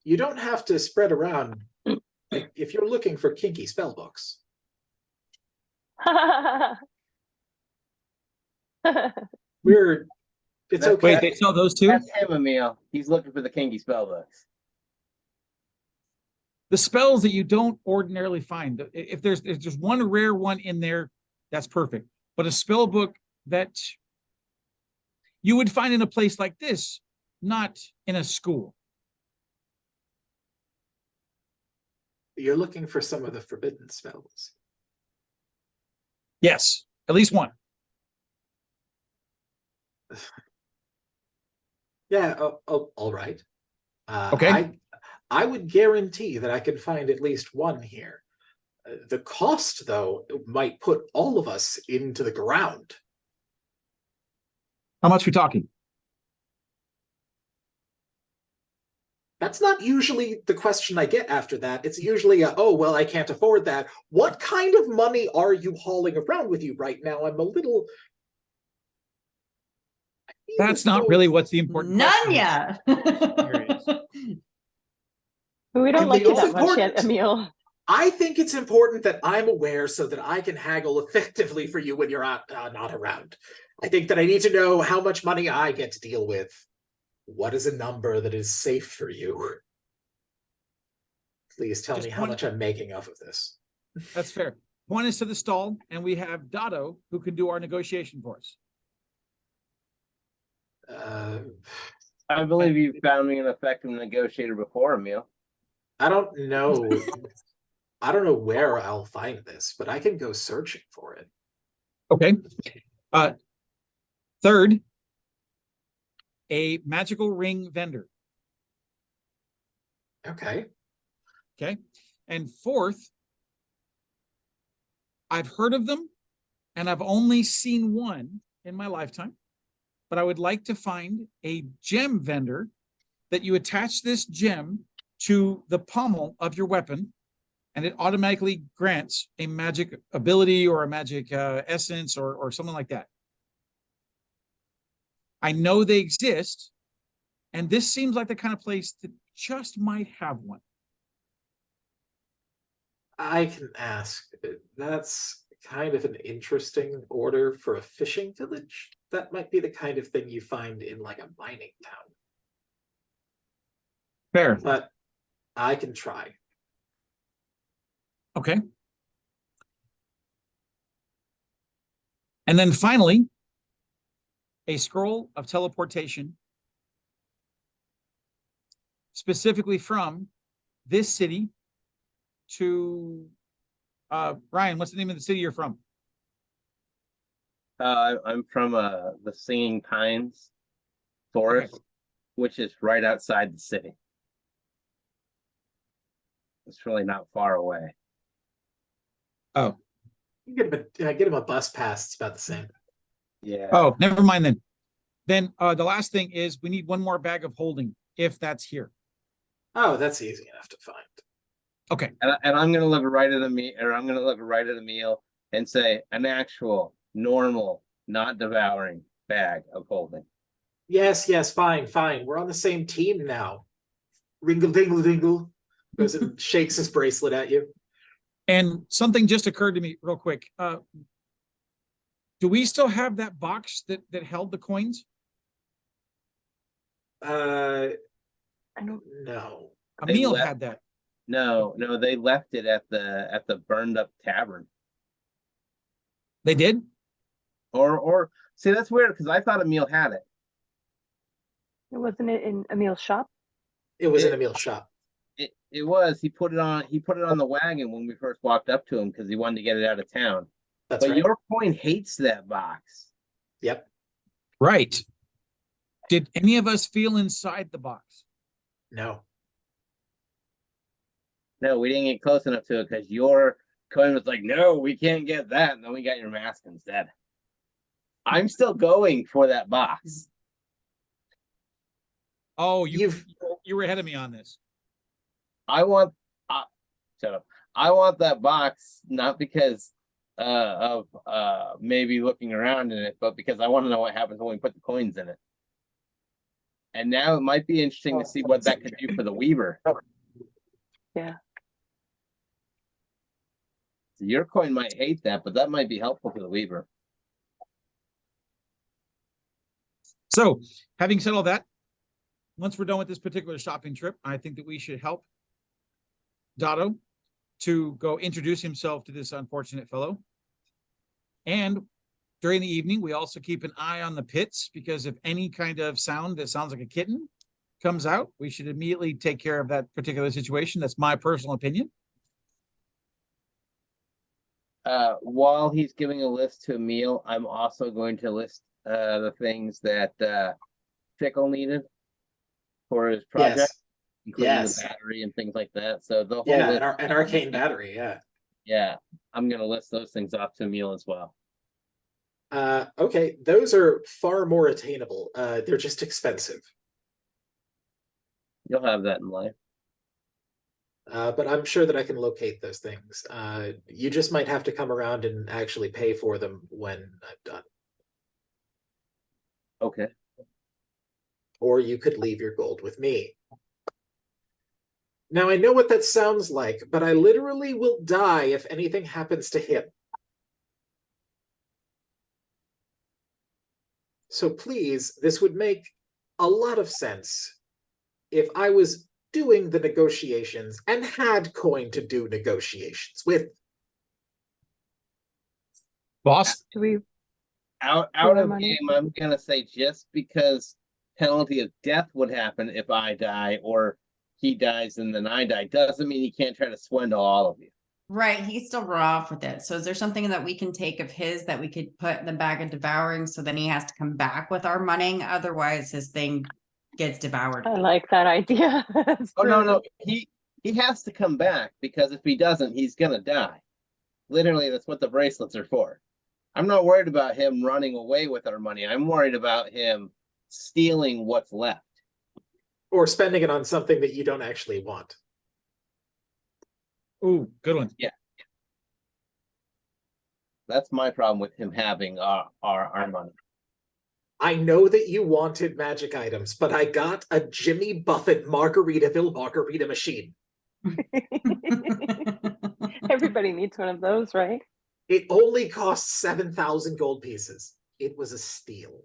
You don't have to spread around. Like, if you're looking for kinky spell books. It's okay. Wait, they sell those too? That's him, Emil. He's looking for the kinky spell books. The spells that you don't ordinarily find. If there's just one rare one in there, that's perfect. But a spell book that you would find in a place like this, not in a school. You're looking for some of the forbidden spells. Yes, at least one. Yeah, all right. Okay. I would guarantee that I can find at least one here. The cost, though, might put all of us into the ground. How much we talking? That's not usually the question I get after that. It's usually, oh, well, I can't afford that. What kind of money are you hauling around with you right now? I'm a little... That's not really what's the important None question. yet. We don't like you that much yet, important. Emil. I think it's important that I'm aware so that I can haggle effectively for you when you're not around. I think that I need to know how much money I get to deal with. What is a number that is safe for you? Please tell Just me how one- much I'm making off of this. That's fair. Point us to the stall, and we have Dado who can do our negotiation for us. I believe you found me an effective negotiator before, Emil. I don't know. I don't know where I'll find this, but I can go searching for it. Okay. Third, a magical ring vendor. Okay. Okay. And fourth, I've heard of them and I've only seen one in my lifetime, but I would like to find a gem vendor that you attach this gem to the pommel of your weapon and it automatically grants a magic ability or a magic essence or something like that. I know they exist, and this seems like the kind of place that just might have one. I can ask. That's kind of an interesting order for a fishing village. That might be the kind of thing you find in like a mining town. Fair. But I can try. Okay. And then finally, a scroll of teleportation specifically from this city to, Ryan, what's the name of the city you're from? I'm from the Singing Pines Forest, which is right outside the city. It's really not far away. Oh, You get him a bus pass. It's about the same. Yeah. oh, never mind then. Then, the last thing is we need one more bag of holding, if that's here. Oh, that's easy enough to find. Okay, And I'm gonna look right at a meal, or I'm gonna look right at a meal and say an actual, normal, not devouring bag of holding. Yes, yes, fine, fine. We're on the same team now. Ringle dingle dingle. Goes and shakes his bracelet at you. and something just occurred to me real quick. Do we still have that box that held the coins? Uh, I don't. no. They Emil left- had that. No, they left it at the burned up tavern. They did? Or see, that's weird because I thought Emil had it. Wasn't it in Emil's shop? It was in It- Emil's shop. It was. He put it on the wagon when we first walked up to him because he wanted to get it out of town. That's But right. your coin hates that box. Yep. Right. Did any of us feel inside the box? No. No, we didn't get close enough to it because your coin was like, no, we can't get that. And then we got your mask instead. I'm still going for that box. Oh, You've you were ahead of me on this. I want shut up. I want that box not because of maybe looking around in it, but because I want to know what happens when we put the coins in it. And now it might be interesting to see what that could do for the Weaver. Yeah. So your coin might hate that, but that might be helpful to the Weaver. So, having said all that, once we're done with this particular shopping trip, I think that we should help Dotto to go introduce himself to this unfortunate fellow. And during the evening, we also keep an eye on the pits because if any kind of sound that sounds like a kitten comes out, we should immediately take care of that particular situation. That's my personal opinion. While he's giving a list to Emil, I'm also going to list the things that Fickle needed for his project, yes. including Yes. the battery and things like that. So the whole Yeah, list, an arcane battery, yeah. yeah, I'm gonna list those things off to Emil as well. Okay, those are far more attainable. They're just expensive. You'll have that in life. But I'm sure that I can locate those things. You just might have to come around and actually pay for them when I'm done. Okay. Or you could leave your gold with me. Now I know what that sounds like, but I literally will die if anything happens to him. So please, this would make a lot of sense if I was doing the negotiations and had coin to do negotiations with. Boss, Do we? Out more of money? game, I'm gonna say just because penalty of death would happen if I die or he dies and then I die, doesn't mean he can't try to swindle all of you. Right, he's still raw off with it. So is there something that we can take of his that we could put in the bag of devouring so then he has to come back with our money? Otherwise his thing gets devoured. I like that idea. That's Oh no, brilliant. he has to come back because if he doesn't, he's gonna die. Literally, that's what the bracelets are for. I'm not worried about him running away with our money. I'm worried about him stealing what's left. Or spending it on something that you don't actually want. ooh, good one. That's my problem with him having our money. I know that you wanted magic items, but I got a Jimmy Buffett Margaritaville margarita machine. Everybody needs one of those, right? It only cost 7,000 gold pieces. It was a steal.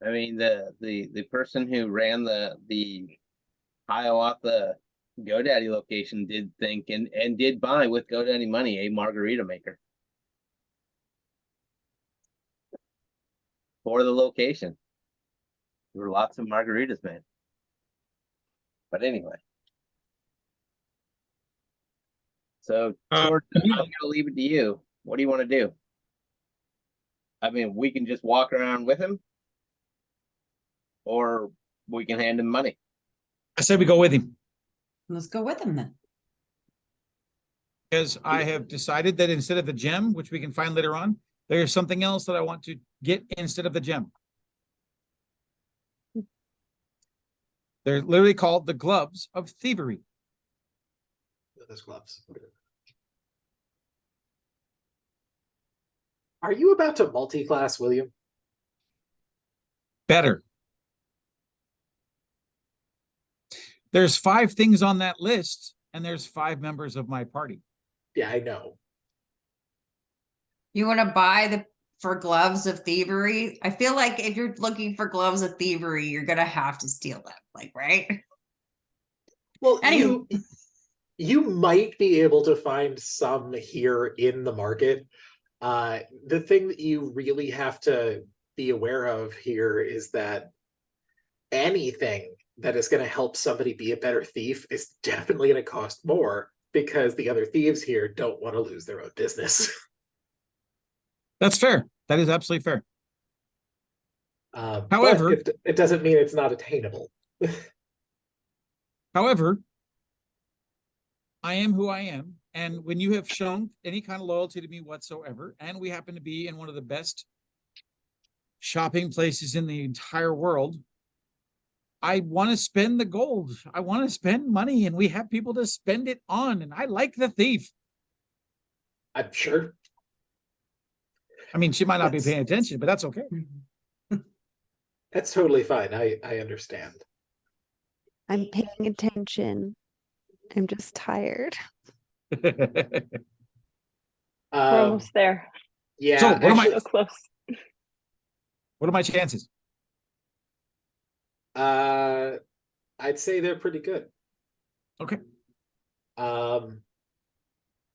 I mean, the person who ran the Hiawatha GoDaddy location did think and did buy with GoDaddy money a margarita maker for the location. There were lots of margaritas, man. But anyway. So, George, I'm gonna leave it to you. What do you want to do? I mean, we can just walk around with him, or we can hand him money. I said we go with him Let's go with him then. because I have decided that instead of the gem, which we can find later on, there's something else that I want to get instead of the gem. They're literally called the gloves of thievery. Those gloves. Are you about to multi-class, William? Better. There's 5 things on that list, and there's 5 members of my party. Yeah, I know. You want to buy for gloves of thievery? I feel like if you're looking for gloves of thievery, you're gonna have to steal them, like, right? Well, Anywho. you might be able to find some here in the market. The thing that you really have to be aware of here is that anything that is going to help somebody be a better thief is definitely going to cost more because the other thieves here don't want to lose their own business. That's fair. That is absolutely fair. But However- it doesn't mean it's not attainable. However, I am who I am. And when you have shown any kind of loyalty to me whatsoever, and we happen to be in one of the best shopping places in the entire world, I want to spend the gold. I want to spend money, and we have people to spend it on. And I like the thief. I'm sure. I mean, she might not be That's- paying attention, but that's okay. That's totally fine. I understand. I'm paying attention. I'm just tired. We're Um, almost there. yeah, So, what am I- So close. What are my chances? I'd say they're pretty good. Okay.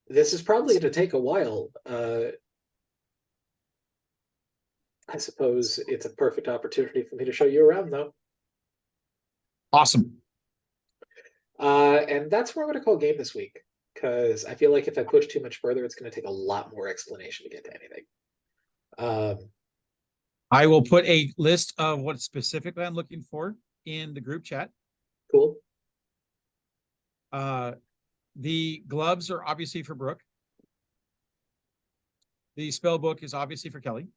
This is probably going to take a while. I suppose it's a perfect opportunity for me to show you around, though. Awesome. And that's where I'm going to call game this week, because I feel like if I push too much further, it's going to take a lot more explanation to get to anything. I will put a list of what specifically I'm looking for in the group chat. Cool. The gloves are obviously for Brooke. The spell book is obviously for Kelly.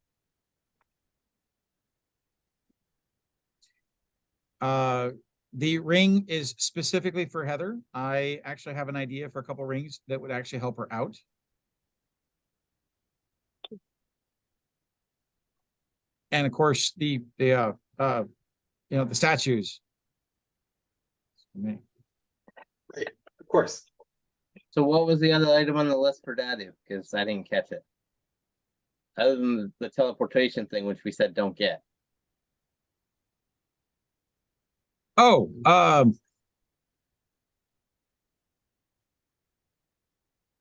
The ring is specifically for Heather. I actually have an idea for a couple rings that would actually help her out. And of course, the statues. For me. Of course. So what was the other item on the list for Dadu? Because I didn't catch it. Other than the teleportation thing, which we said don't get. Oh,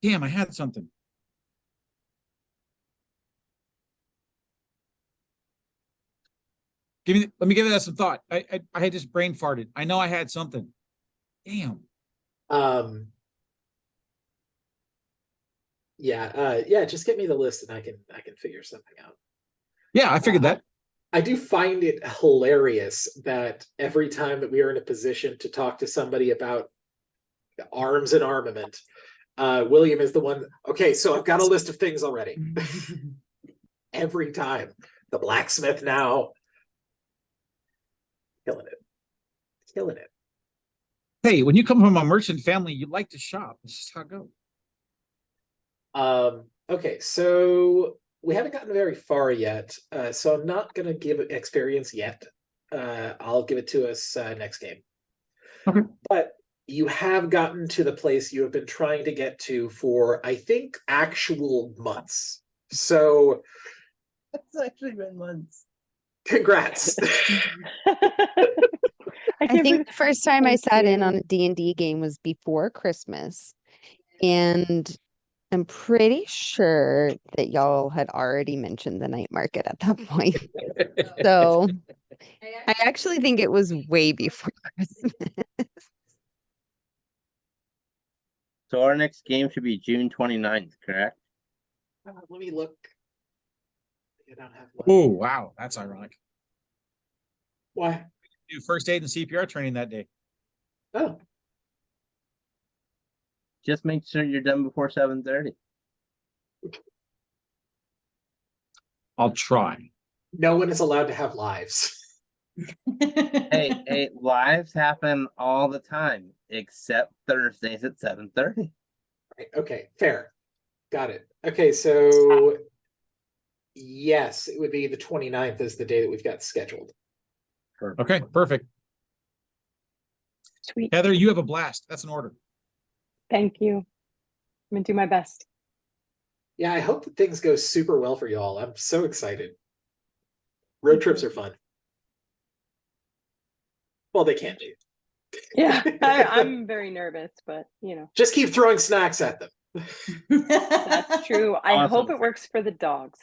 damn, I had something. Let me give that some thought. I had just brain farted. I know I had something. Damn. Yeah, just get me the list and I can figure something out. Yeah, I figured that. I do find it hilarious that every time that we are in a position to talk to somebody about arms and armament, William is the one. Okay, so I've got a list of things already. Every time. The blacksmith now. Killing it. Hey, when you come from a merchant family, you like to shop. It's just how it goes. Okay, so we haven't gotten very far yet, so I'm not gonna give it experience yet. I'll give it to us next game. Okay. But you have gotten to the place you have been trying to get to for, I think, actual months. So It's actually been months. congrats. I can't think believe- the first time I Thank sat in you. on a D&D game was before Christmas. And I'm pretty sure that y'all had already mentioned the night market at that point. So I actually think it was way before Christmas. So our next game should be June 29th, correct? Let me look. I don't have one. Oh, wow, that's ironic. Why? Do first aid and CPR training that day. Oh, Just make sure you're done before 7:30. I'll try. no one is allowed to have lives. Hey, lives happen all the time, except Thursdays at 7:30. Right, okay, fair. Got it. Okay, so yes, it would be the 29th is the day that we've got scheduled. Okay, perfect. Sweet. Heather, you have a blast. That's an order. Thank you. I'm gonna do my best. Yeah, I hope that things go super well for you all. I'm so excited. Road trips are fun. Well, they can be. Yeah, I'm very nervous, but you know, Just keep throwing snacks at them. that's true. I hope Awesome. it works for the dogs.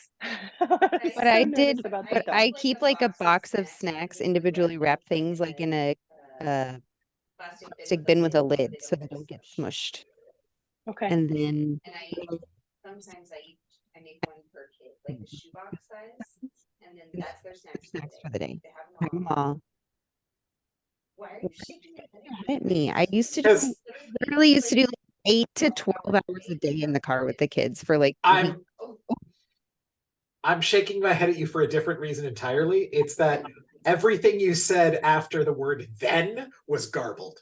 What I did, but I keep like a box of snacks, individually wrapped things like in a plastic bin with a lid so they don't get smushed. Okay. And then And sometimes I make one per kid, like a shoebox size, and then that's their snacks snacks for the day. They have Have them them all. Why are you shaking your head? Mad at me. I used to do, Because literally used to do like 8 to 12 hours a day in the car with the kids for like a week. I'm shaking my head at you for a different reason entirely. It's that everything you said after the word then was garbled.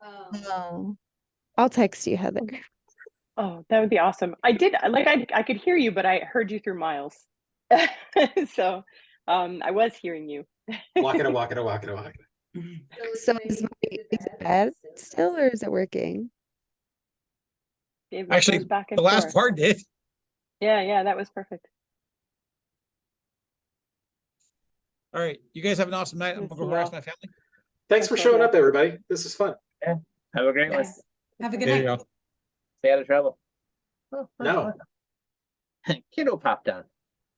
Oh, I'll text you, Heather. Oh, that would be awesome. I did like I could hear you, but I heard you through Miles. So I was hearing you. Walking, walking, walking, walking. So is it bad still or is it working? It Actually, goes back and the last forth. part did. Yeah, that was perfect. All right, you guys have an awesome night. I'm We'll gonna go see harass y'all. my family. Thanks for Okay, showing yeah. up, everybody. This is fun. Have a great one. Yes. Have a good There you night. go. Stay out of trouble. No. Kiddo popped on.